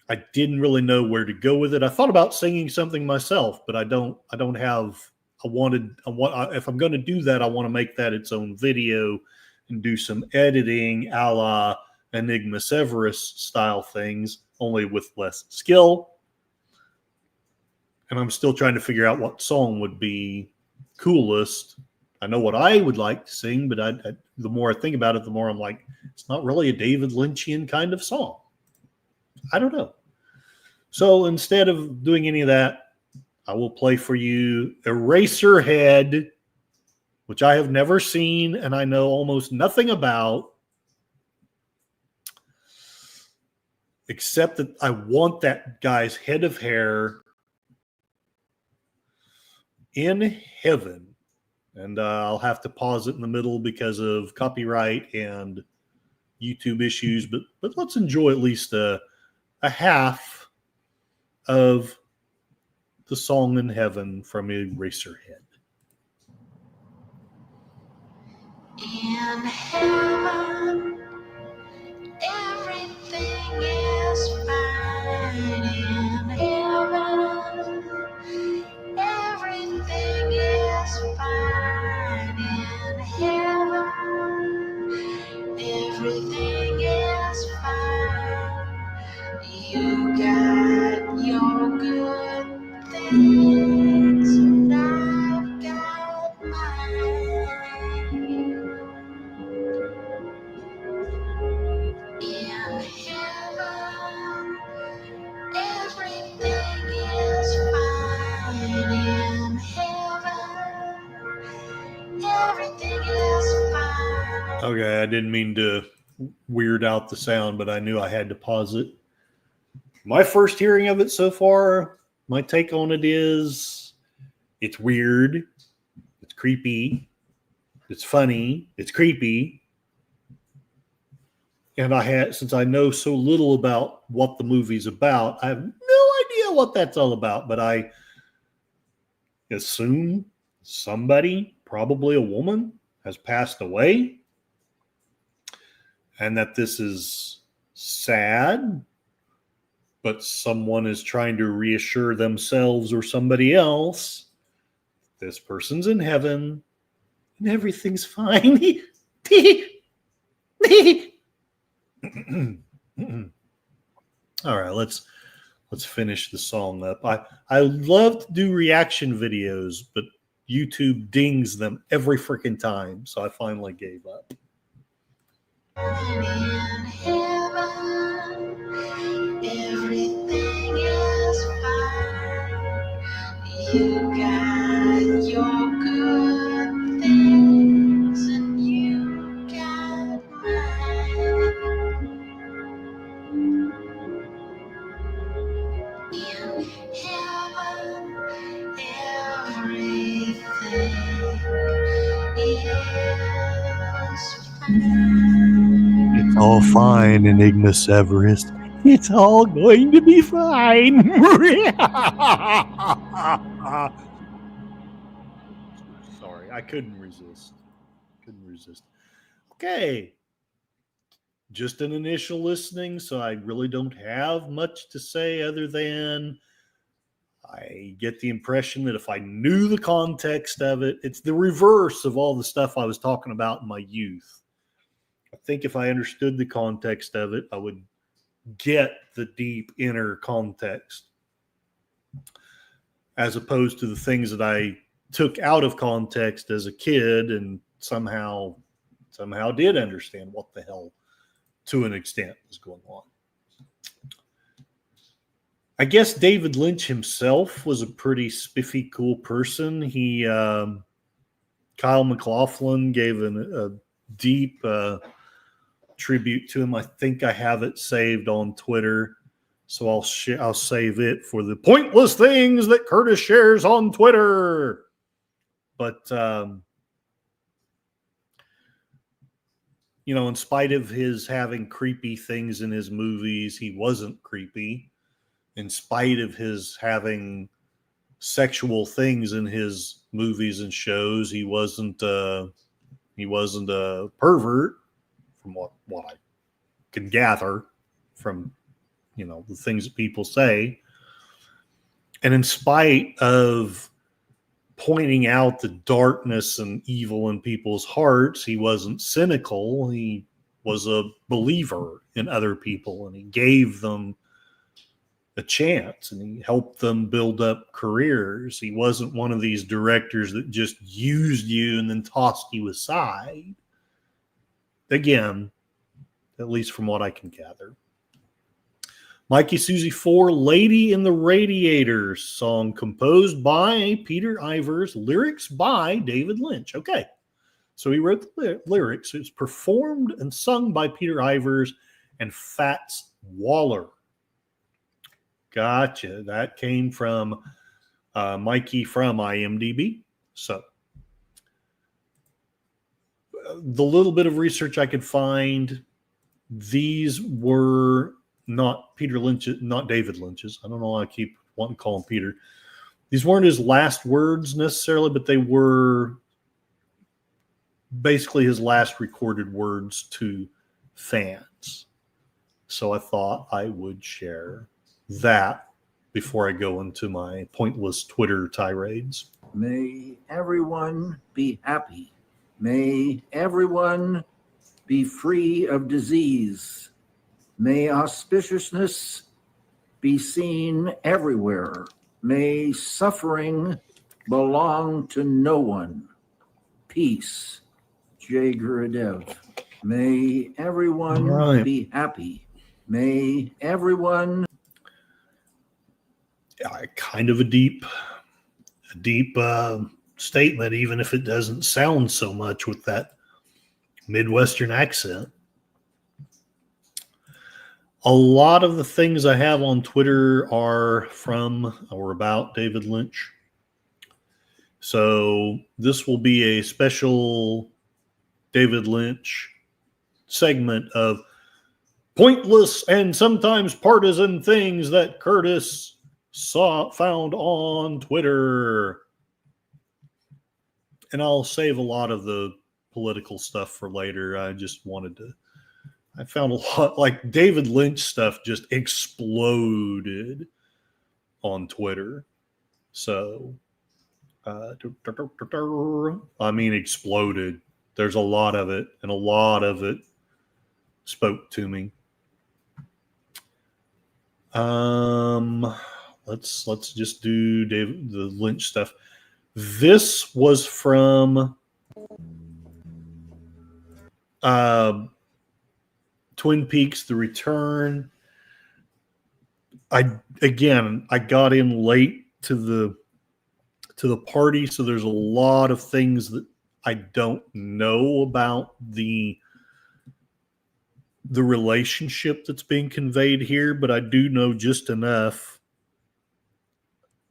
I didn't really know where to go with it. I thought about singing something myself, but I don't have. If I'm going to do that, I want to make that its own video and do some editing, a la Enigma Severus style things. only with less skill. And I'm still trying to figure out what song would be coolest. I know what I would like to sing, but the more I think about it, the more I'm like, it's not really a David Lynchian kind of song. I don't know. So instead of doing any of that, I will play for you Eraserhead, which I have never seen and I know almost nothing about, except that I want that guy's head of hair in heaven. And I'll have to pause it in the middle because of copyright and YouTube issues, but let's enjoy at least a half of the song in heaven from Eraserhead. In heaven, everything is fine. In heaven, everything is fine. In heaven, everything is fine. You got your good things, and I've got mine. In heaven, everything is fine. In heaven, everything is fine. Okay, I didn't mean to weird out the sound, but I knew I had to pause it. My first hearing of it so far, my take on it is it's weird, it's creepy, it's funny, it's creepy. And since I know so little about what the movie's about, I have no idea what that's all about, but I assume somebody, probably a woman, has passed away, and that this is sad, but someone is trying to reassure themselves or somebody else this person's in heaven and everything's fine. All right, let's finish the song up. I love to do reaction videos, but YouTube dings them every freaking time, so I finally gave up. In heaven, everything is fine. You got your good things, and you got mine. In heaven, everything is fine. It's all fine, Enigma Severus. It's all going to be fine. Sorry, I couldn't resist. Okay. Just an initial listening, so I really don't have much to say other than I get the impression that if I knew the context of it, it's the reverse of all the stuff I was talking about in my youth. I think if I understood the context of it, I would get the deep inner context, as opposed to the things that I took out of context as a kid and somehow did understand what the hell, to an extent, was going on. I guess David Lynch himself was a pretty spiffy, cool person. He, Kyle MacLachlan gave a deep tribute to him. I think I have it saved on Twitter, so I'll save it for the pointless things that Curtis shares on Twitter. But in spite of his having creepy things in his movies, he wasn't creepy. In spite of his having sexual things in his movies and shows, he wasn't a pervert, from what I can gather from the things that people say. And in spite of pointing out the darkness and evil in people's hearts, he wasn't cynical. He was a believer in other people, and he gave them a chance, and he helped them build up careers. He wasn't one of these directors that just used you and then tossed you aside. Again, at least from what I can gather. Mikey Susie 4, Lady in the Radiators, song composed by Peter Ivers, lyrics by David Lynch. Okay, so he wrote the lyrics. It's performed and sung by Peter Ivers and Fats Waller. Gotcha. That came from Mikey from IMDb. So the little bit of research I could find, these were not Peter Lynch, not David Lynch's. I don't know why I keep wanting to call him Peter. These weren't his last words necessarily, but they were basically his last recorded words to fans. So I thought I would share that before I go into my pointless Twitter tirades. May everyone be happy. May everyone be free of disease. May auspiciousness be seen everywhere. May suffering belong to no one. Peace, Jay Gurudev. May everyone be happy. May everyone. Kind of a deep statement, even if it doesn't sound so much with that Midwestern accent. A lot of the things I have on Twitter are from or about David Lynch. So this will be a special David Lynch segment of pointless and sometimes partisan things that Curtis found on Twitter. And I'll save a lot of the political stuff for later. I just wanted to, I found a lot, like David Lynch stuff just exploded on Twitter. So, I mean, exploded. There's a lot of it, and a lot of it spoke to me. Let's just do the Lynch stuff. This was from Twin Peaks: The Return. I got in late to the party, so there's a lot of things that I don't know about the relationship that's being conveyed here, but I do know just enough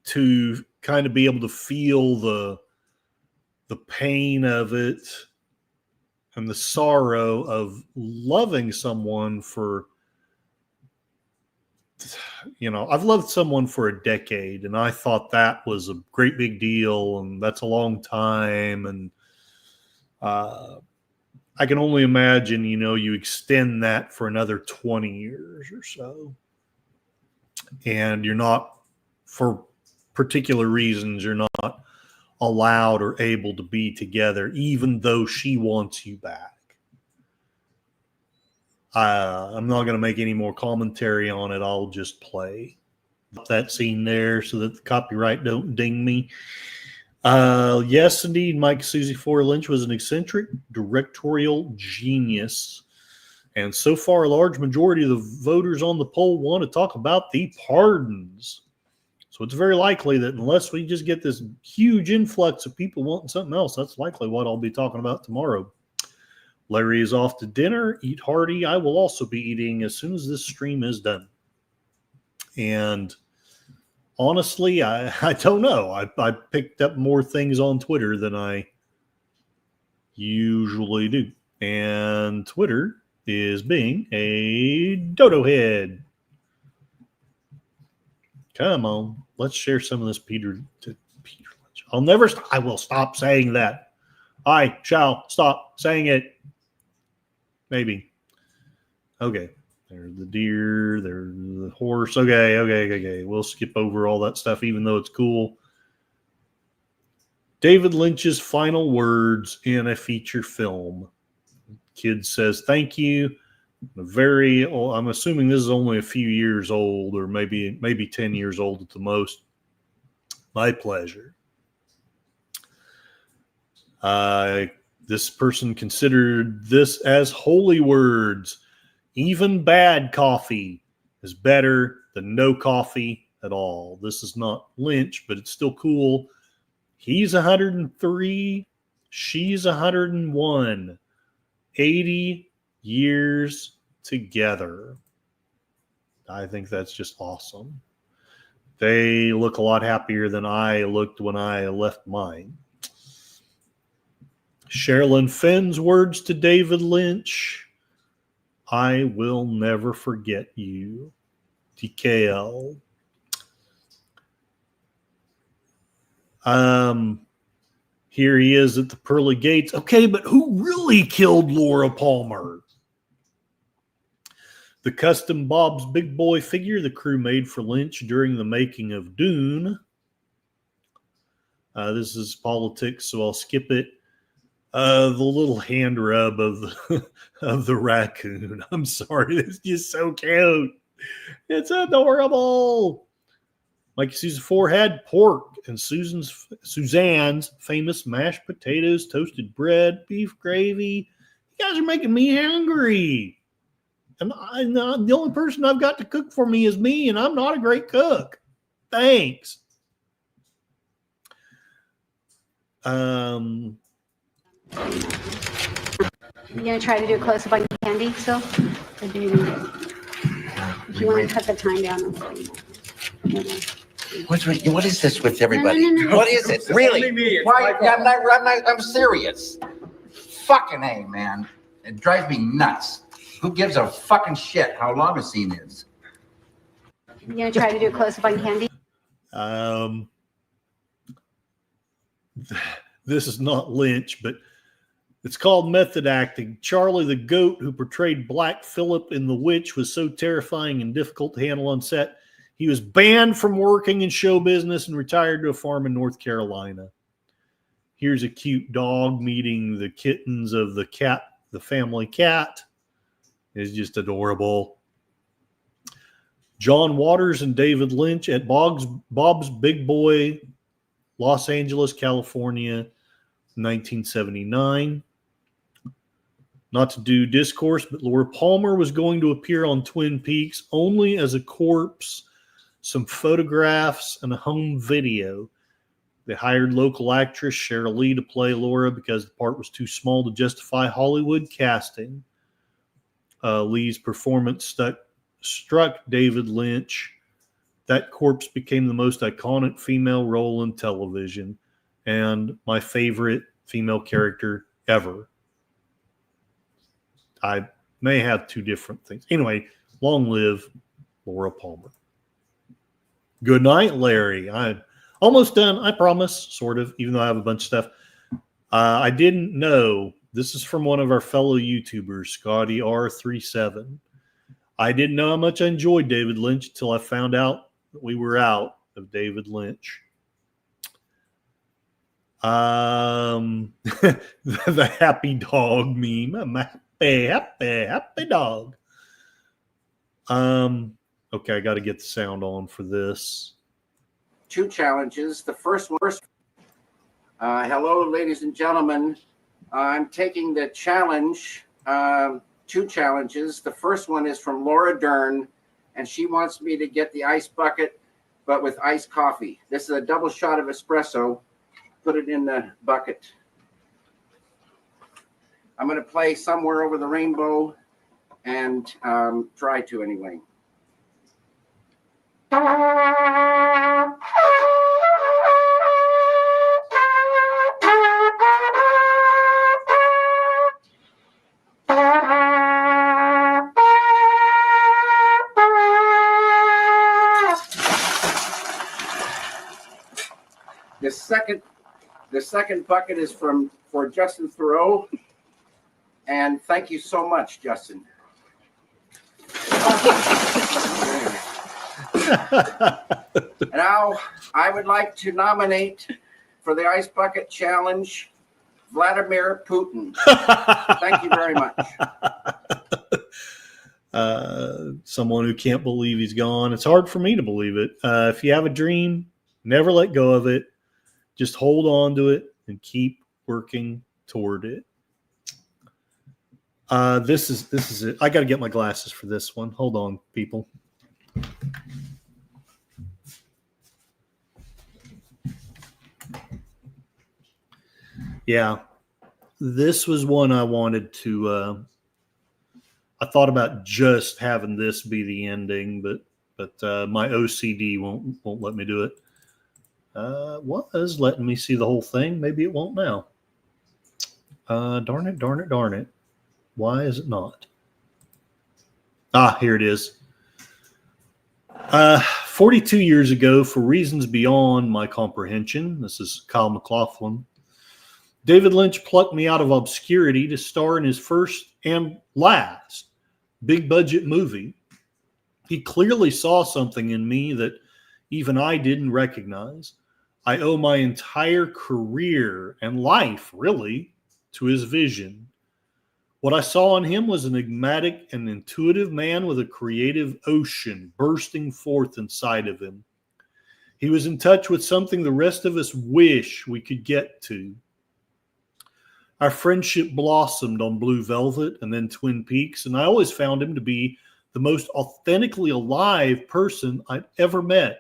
to kind of be able to feel the pain of it and the sorrow of loving someone for, I've loved someone for a decade, and I thought that was a great big deal, and that's a long time, and I can only imagine, you extend that for another 20 years or so, and you're not, for particular reasons, you're not allowed or able to be together, even though she wants you back. I'm not going to make any more commentary on it. I'll just play that scene there so that the copyright don't ding me. Yes, indeed, Mike Susie 4 Lynch was an eccentric directorial genius. And so far, a large majority of the voters on the poll want to talk about the pardons. So it's very likely that unless we just get this huge influx of people wanting something else, that's likely what I'll be talking about tomorrow. Larry is off to dinner. Eat hearty. I will also be eating as soon as this stream is done. And honestly, I don't know. I picked up more things on Twitter than I usually do. And Twitter is being a dodo head. Come on. Let's share some of this Peter Lynch. I will stop saying that. I shall stop saying it. Maybe. Okay. There's the deer. There's the horse. Okay. We'll skip over all that stuff, even though it's cool. David Lynch's final words in a feature film. Kid says, "Thank you. I'm assuming this is only a few years old, or maybe 10 years old at the most. My pleasure. This person considered this as holy words. Even bad coffee is better than no coffee at all. This is not Lynch, but it's still cool. He's 103. She's 101. 80 years together. I think that's just awesome. They look a lot happier than I looked when I left mine. Sherilyn Fenn's words to David Lynch: I will never forget you. TKL. Here he is at the pearly gates. Okay, but who really killed Laura Palmer? The custom Bob's Big Boy figure the crew made for Lynch during the making of Dune. This is politics, so I'll skip it. The little hand rub of the raccoon. I'm sorry, it's just so cute. It's adorable. Mikey Susan 4 had pork and Suzanne's famous mashed potatoes, toasted bread, beef gravy. You guys are making me hungry. And the only person I've got to cook for me is me, and I'm not a great cook. Thanks. You gonna try to do a close up on candy still? Or do you, if you want to cut the time down, What is this with everybody? No. What is it? Really? Why? I'm serious. Fucking A, man. It drives me nuts. Who gives a fucking shit how long a scene is? You gonna try to do a close up on candy? This is not Lynch, but it's called method acting. Charlie the Goat, who portrayed Black Phillip in The Witch, was so terrifying and difficult to handle on set, he was banned from working in show business and retired to a farm in North Carolina. Here's a cute dog meeting the kittens of the family cat. It's just adorable. John Waters and David Lynch at Bob's Big Boy, Los Angeles, California, 1979. Not to do discourse, but Laura Palmer was going to appear on Twin Peaks only as a corpse, some photographs, and a home video. They hired local actress Sheryl Lee to play Laura because the part was too small to justify Hollywood casting. Lee's performance struck David Lynch. That corpse became the most iconic female role in television and my favorite female character ever. I may have two different things. Anyway, long live Laura Palmer. Good night, Larry. I'm almost done, I promise, sort of, even though I have a bunch of stuff. I didn't know. This is from one of our fellow YouTubers, Scotty R37. I didn't know how much I enjoyed David Lynch until I found out that we were out of David Lynch. The happy dog meme. I'm happy dog. Okay, I got to get the sound on for this. 2 challenges. The first one, hello, ladies and gentlemen. I'm taking the challenge, 2 challenges. The first one is from Laura Dern, and she wants me to get the ice bucket, but with iced coffee. This is a double shot of espresso. Put it in the bucket. I'm going to play Somewhere Over the Rainbow and try to anyway. The second bucket is for Justin Thoreau, and thank you so much, Justin. Now, I would like to nominate for the Ice Bucket Challenge, Vladimir Putin. Thank you very much. someone who can't believe he's gone. It's hard for me to believe it. If you have a dream, never let go of it. Just hold on to it and keep working toward it. This is it. I got to get my glasses for this one. Hold on, people. Yeah, this was one I wanted to. I thought about just having this be the ending, but my OCD won't let me do it. Was letting me see the whole thing. Maybe it won't now. Darn it. Why is it not? Here it is. 42 years ago, for reasons beyond my comprehension, this is Kyle MacLachlan, David Lynch plucked me out of obscurity to star in his first and last big budget movie. He clearly saw something in me that even I didn't recognize. I owe my entire career and life, really, to his vision. What I saw in him was an enigmatic and intuitive man with a creative ocean bursting forth inside of him. He was in touch with something the rest of us wish we could get to. Our friendship blossomed on Blue Velvet and then Twin Peaks, and I always found him to be the most authentically alive person I'd ever met.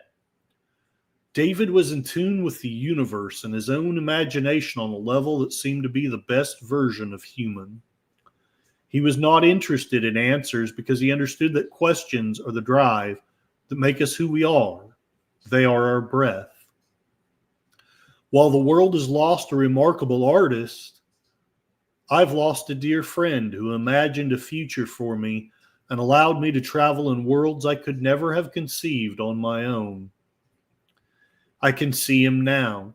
David was in tune with the universe and his own imagination on a level that seemed to be the best version of human. He was not interested in answers because he understood that questions are the drive that make us who we are. They are our breath. While the world has lost a remarkable artist, I've lost a dear friend who imagined a future for me and allowed me to travel in worlds I could never have conceived on my own. I can see him now,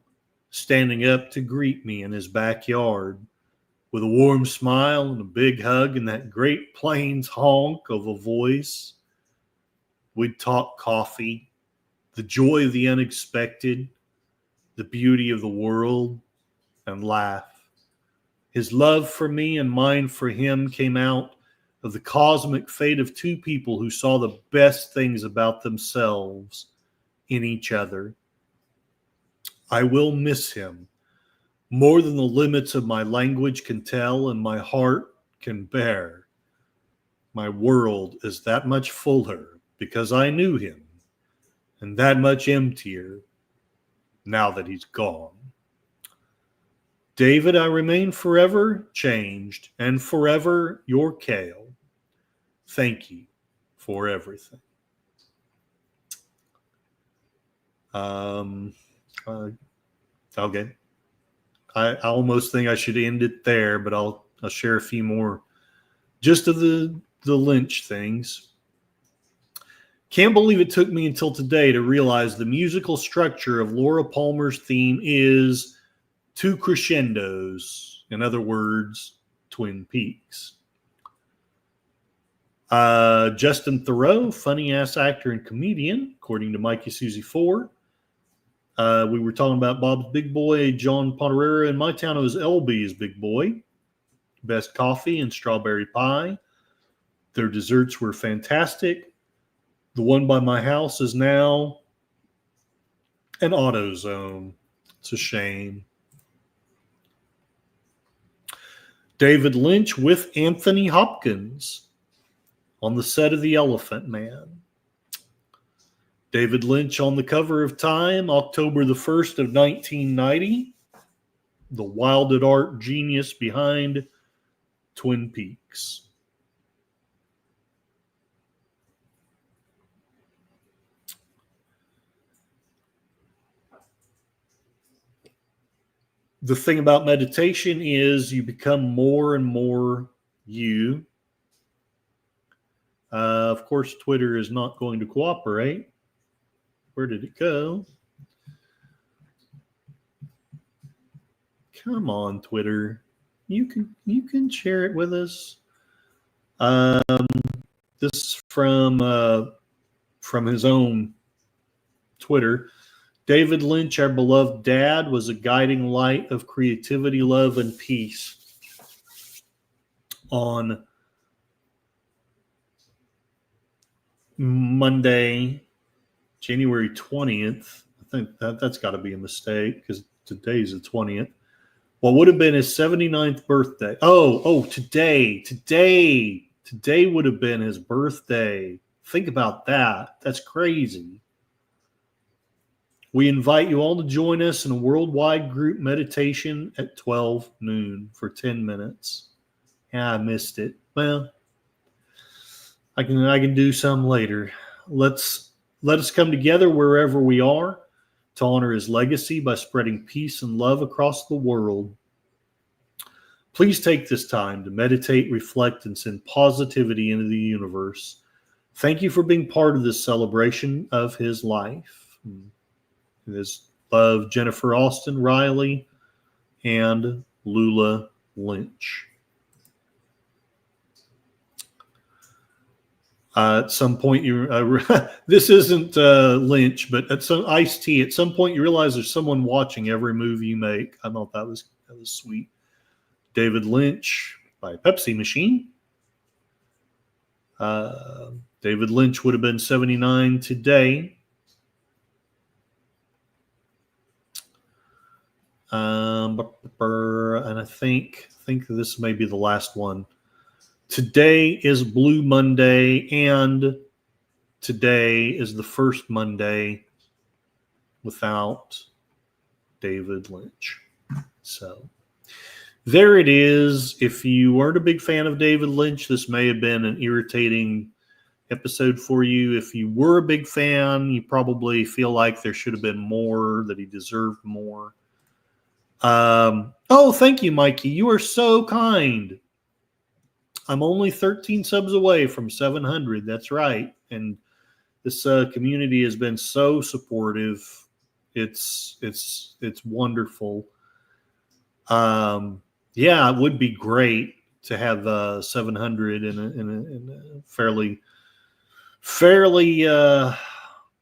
standing up to greet me in his backyard, with a warm smile and a big hug and that Great Plains honk of a voice. We'd talk coffee, the joy of the unexpected, the beauty of the world, and laugh. His love for me and mine for him came out of the cosmic fate of two people who saw the best things about themselves in each other. I will miss him more than the limits of my language can tell and my heart can bear. My world is that much fuller because I knew him, and that much emptier now that he's gone. David, I remain forever changed and forever your Kale. Thank you for everything. Okay. I almost think I should end it there, but I'll share a few more just of the Lynch things. Can't believe it took me until today to realize the musical structure of Laura Palmer's theme is two crescendos. In other words, Twin Peaks. Justin Theroux, funny ass actor and comedian, according to Mikey Susie 4. We were talking about Bob's Big Boy, John Ponderera. In my town, it was LB's Big Boy. Best coffee and strawberry pie. Their desserts were fantastic. The one by my house is now an AutoZone. It's a shame. David Lynch with Anthony Hopkins on the set of The Elephant Man. David Lynch on the cover of Time, October the 1st of 1990. The wild at art genius behind Twin Peaks. The thing about meditation is you become more and more you. Of course, Twitter is not going to cooperate. Where did it go? Come on, Twitter. You can share it with us. This is from his own Twitter. David Lynch, our beloved dad, was a guiding light of creativity, love, and peace on Monday, January 20th. I think that's got to be a mistake because today's the 20th. What would have been his 79th birthday? Today would have been his birthday. Think about that. That's crazy. We invite you all to join us in a worldwide group meditation at 12 noon for 10 minutes. Yeah, I missed it. Well, I can do some later. Let us come together wherever we are to honor his legacy by spreading peace and love across the world. Please take this time to meditate, reflect, and send positivity into the universe. Thank you for being part of this celebration of his life. His love, Jennifer Austin Riley and Lula Lynch. At some point, this isn't Lynch, but at some Ice-T. At some point, you realize there's someone watching every move you make. I thought that was sweet. David Lynch by Pepsi Machine. David Lynch would have been 79 today. And I think this may be the last one. Today is Blue Monday, and today is the first Monday without David Lynch. So there it is. If you weren't a big fan of David Lynch, this may have been an irritating episode for you. If you were a big fan, you probably feel like there should have been more, that he deserved more. Thank you, Mikey. You are so kind. I'm only 13 subs away from 700. That's right. And this community has been so supportive. It's wonderful. It would be great to have 700 in a fairly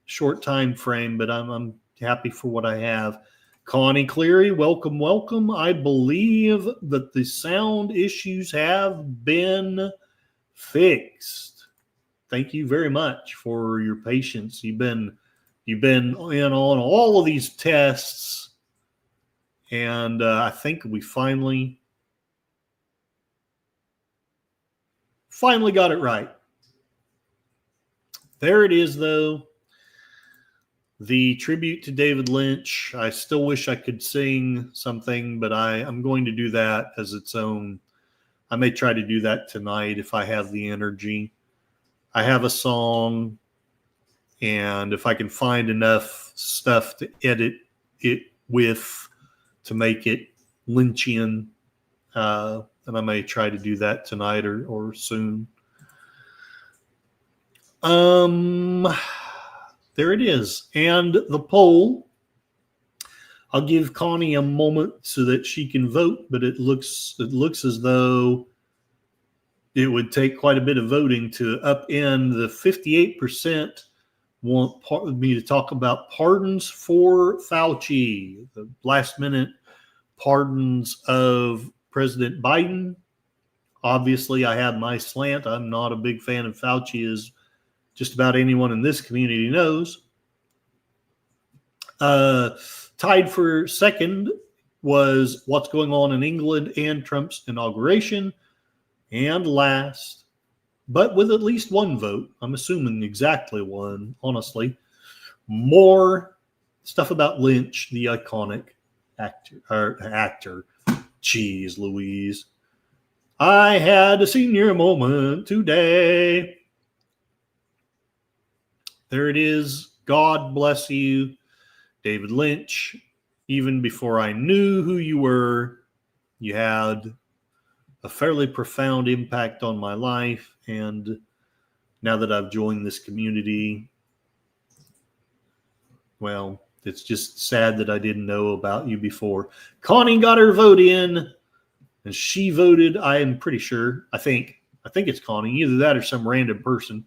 short time frame, but I'm happy for what I have. Connie Cleary, welcome. I believe that the sound issues have been fixed. Thank you very much for your patience. You've been in on all of these tests, and I think we finally got it right. There it is, though. The tribute to David Lynch. I still wish I could sing something, but I'm going to do that as its own. I may try to do that tonight if I have the energy. I have a song, and if I can find enough stuff to edit it with to make it Lynchian, then I may try to do that tonight or soon. There it is. And the poll, I'll give Connie a moment so that she can vote, but it looks as though it would take quite a bit of voting to upend. The 58% want me to talk about pardons for Fauci, the last minute pardons of President Biden. Obviously, I have my slant. I'm not a big fan of Fauci, as just about anyone in this community knows. Tied for second was what's going on in England and Trump's inauguration. And last, but with at least one vote, I'm assuming exactly one, honestly, more stuff about Lynch, the iconic actor. Jeez Louise. I had a senior moment today. There it is. God bless you, David Lynch. Even before I knew who you were, you had a fairly profound impact on my life. And now that I've joined this community, well, it's just sad that I didn't know about you before. Connie got her vote in, and she voted, I am pretty sure, I think it's Connie, either that or some random person.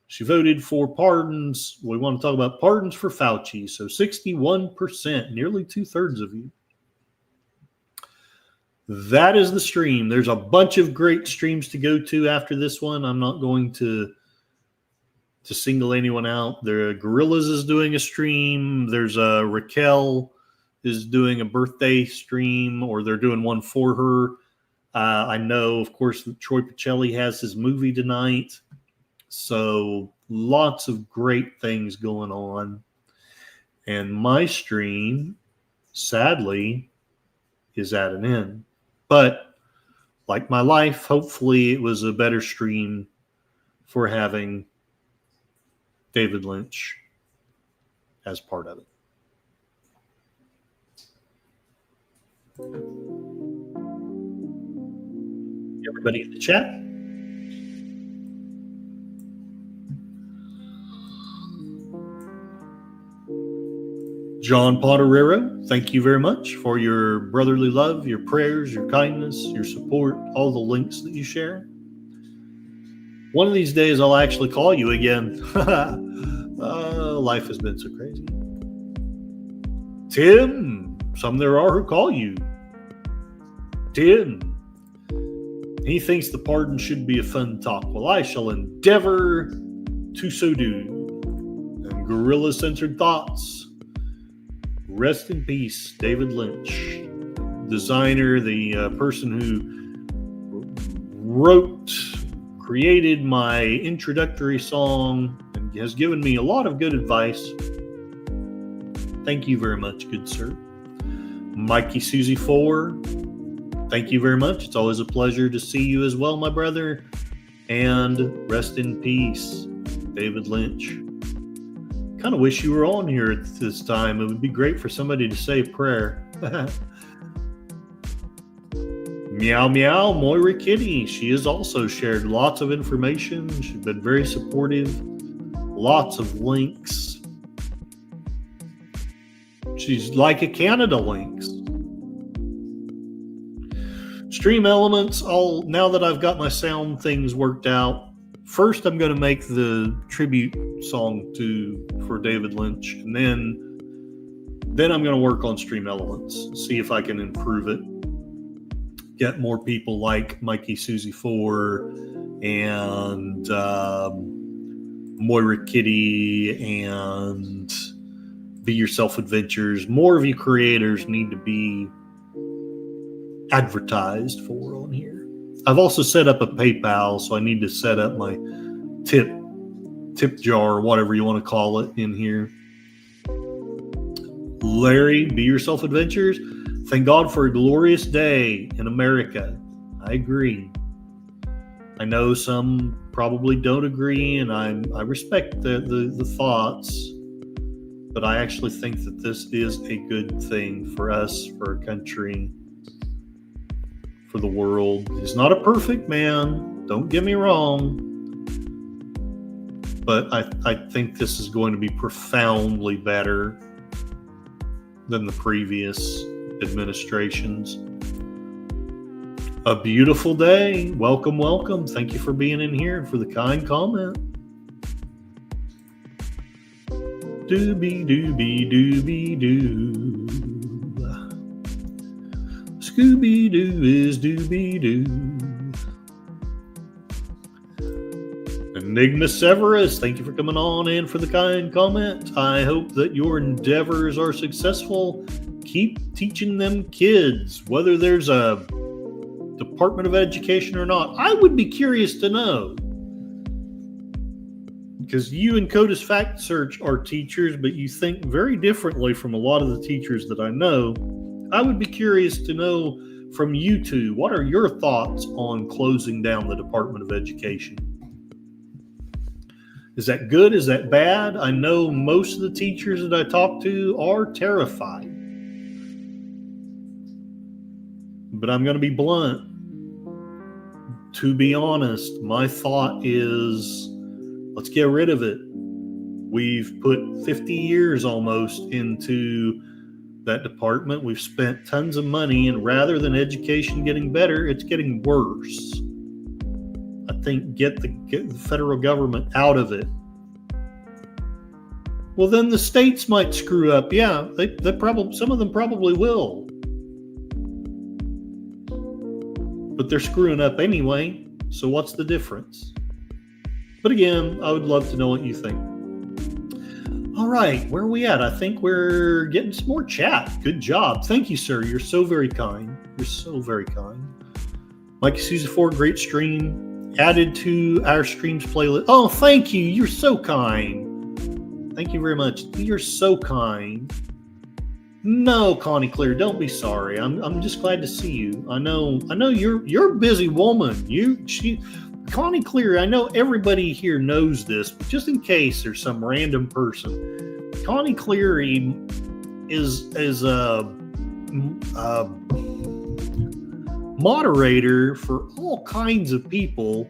She voted for pardons. We want to talk about pardons for Fauci. So 61%, nearly 2/3 of you. That is the stream. There's a bunch of great streams to go to after this one. I'm not going to to single anyone out. The Gorillas is doing a stream. There's Raquel is doing a birthday stream, or they're doing one for her. I know, of course, that Troy Pacelli has his movie tonight. So lots of great things going on. And my stream, sadly, is at an end. But like my life, hopefully it was a better stream for having David Lynch as part of it. Everybody in the chat? John Potterero, thank you very much for your brotherly love, your prayers, your kindness, your support, all the links that you share. One of these days, I'll actually call you again. Life has been so crazy. Tim, some there are who call you. Tim, he thinks the pardon should be a fun talk. Well, I shall endeavor to so do. And Gorilla-Censored Thoughts. Rest in peace, David Lynch, designer, the person who wrote, created my introductory song, and has given me a lot of good advice. Thank you very much, good sir. Mikey Susie 4, thank you very much. It's always a pleasure to see you as well, my brother. And rest in peace, David Lynch. Kind of wish you were on here at this time. It would be great for somebody to say a prayer. Meow meow, Moira Kitty. She has also shared lots of information. She's been very supportive. Lots of links. She's like a Canada links. Stream Elements. Now that I've got my sound things worked out, first I'm going to make the tribute song for David Lynch, and then I'm going to work on Stream Elements, see if I can improve it, get more people like Mikey Susie 4 and Moira Kitty and Be Yourself Adventures. More of you creators need to be advertised for on here. I've also set up a PayPal, so I need to set up my tip jar, whatever you want to call it, in here. Larry, Be Yourself Adventures. Thank God for a glorious day in America. I agree. I know some probably don't agree, and I respect the thoughts, but I actually think that this is a good thing for us, for our country, for the world. He's not a perfect man, don't get me wrong, but I think this is going to be profoundly better than the previous administrations. A beautiful day. Welcome, welcome. Thank you for being in here, for the kind comment. Doobie doobie doobie doo. Scooby Doo is doobie doo. Enigma Severus, thank you for coming on in for the kind comment. I hope that your endeavors are successful. Keep teaching them kids, whether there's a Department of Education or not. I would be curious to know, because you and CODIS Fact Search are teachers, but you think very differently from a lot of the teachers that I know. I would be curious to know from you two, what are your thoughts on closing down the Department of Education? Is that good? Is that bad? I know most of the teachers that I talk to are terrified. But I'm going to be blunt. To be honest, my thought is, let's get rid of it. We've put 50 years almost into that department. We've spent tons of money, and rather than education getting better, it's getting worse. I think get the federal government out of it. Well, then the states might screw up. Yeah, they probably, some of them probably will. But they're screwing up anyway, so what's the difference? But again, I would love to know what you think. All right, where are we at? I think we're getting some more chat. Good job. Thank you, sir. You're so very kind. You're so very kind. Mikey Sousa 4, great stream. Added to our streams playlist. Oh, thank you. You're so kind. Thank you very much. You're so kind. No, Connie Clear, don't be sorry. I'm just glad to see you. I know you're a busy woman. Connie Clear, I know everybody here knows this, but just in case there's some random person, Connie Cleary is a moderator for all kinds of people,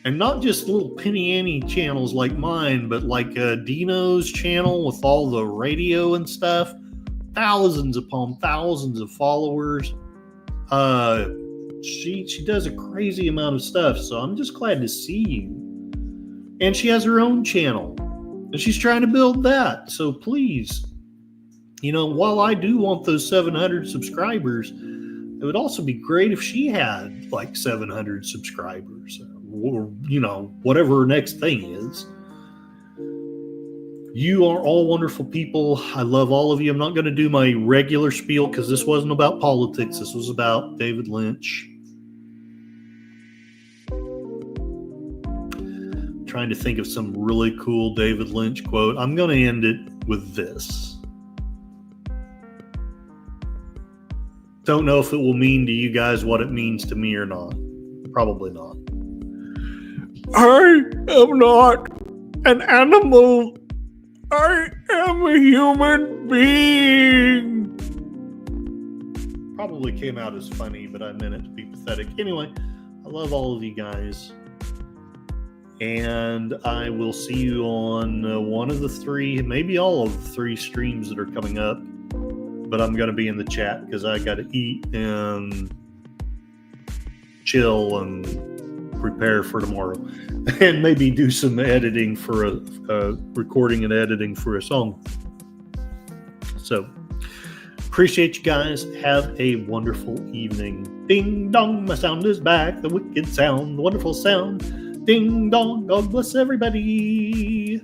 and not just little penny ante channels like mine, but like Dino's channel with all the radio and stuff. Thousands upon thousands of followers. She does a crazy amount of stuff, so I'm just glad to see you. And she has her own channel, and she's trying to build that. So please, while I do want those 700 subscribers, it would also be great if she had like 700 subscribers, or whatever her next thing is. You are all wonderful people. I love all of you. I'm not going to do my regular spiel because this wasn't about politics. This was about David Lynch. Trying to think of some really cool David Lynch quote. I'm going to end it with this. Don't know if it will mean to you guys what it means to me or not. Probably not. I am not an animal. I am a human being. Probably came out as funny, but I meant it to be pathetic. Anyway, I love all of you guys. And I will see you on one of the three, maybe all of the three streams that are coming up. But I'm going to be in the chat because I got to eat and chill and prepare for tomorrow. And maybe do some editing for a recording and editing for a song. So, appreciate you guys. Have a wonderful evening. Ding dong, my sound is back. The wicked sound, the wonderful sound. Ding dong, God bless everybody.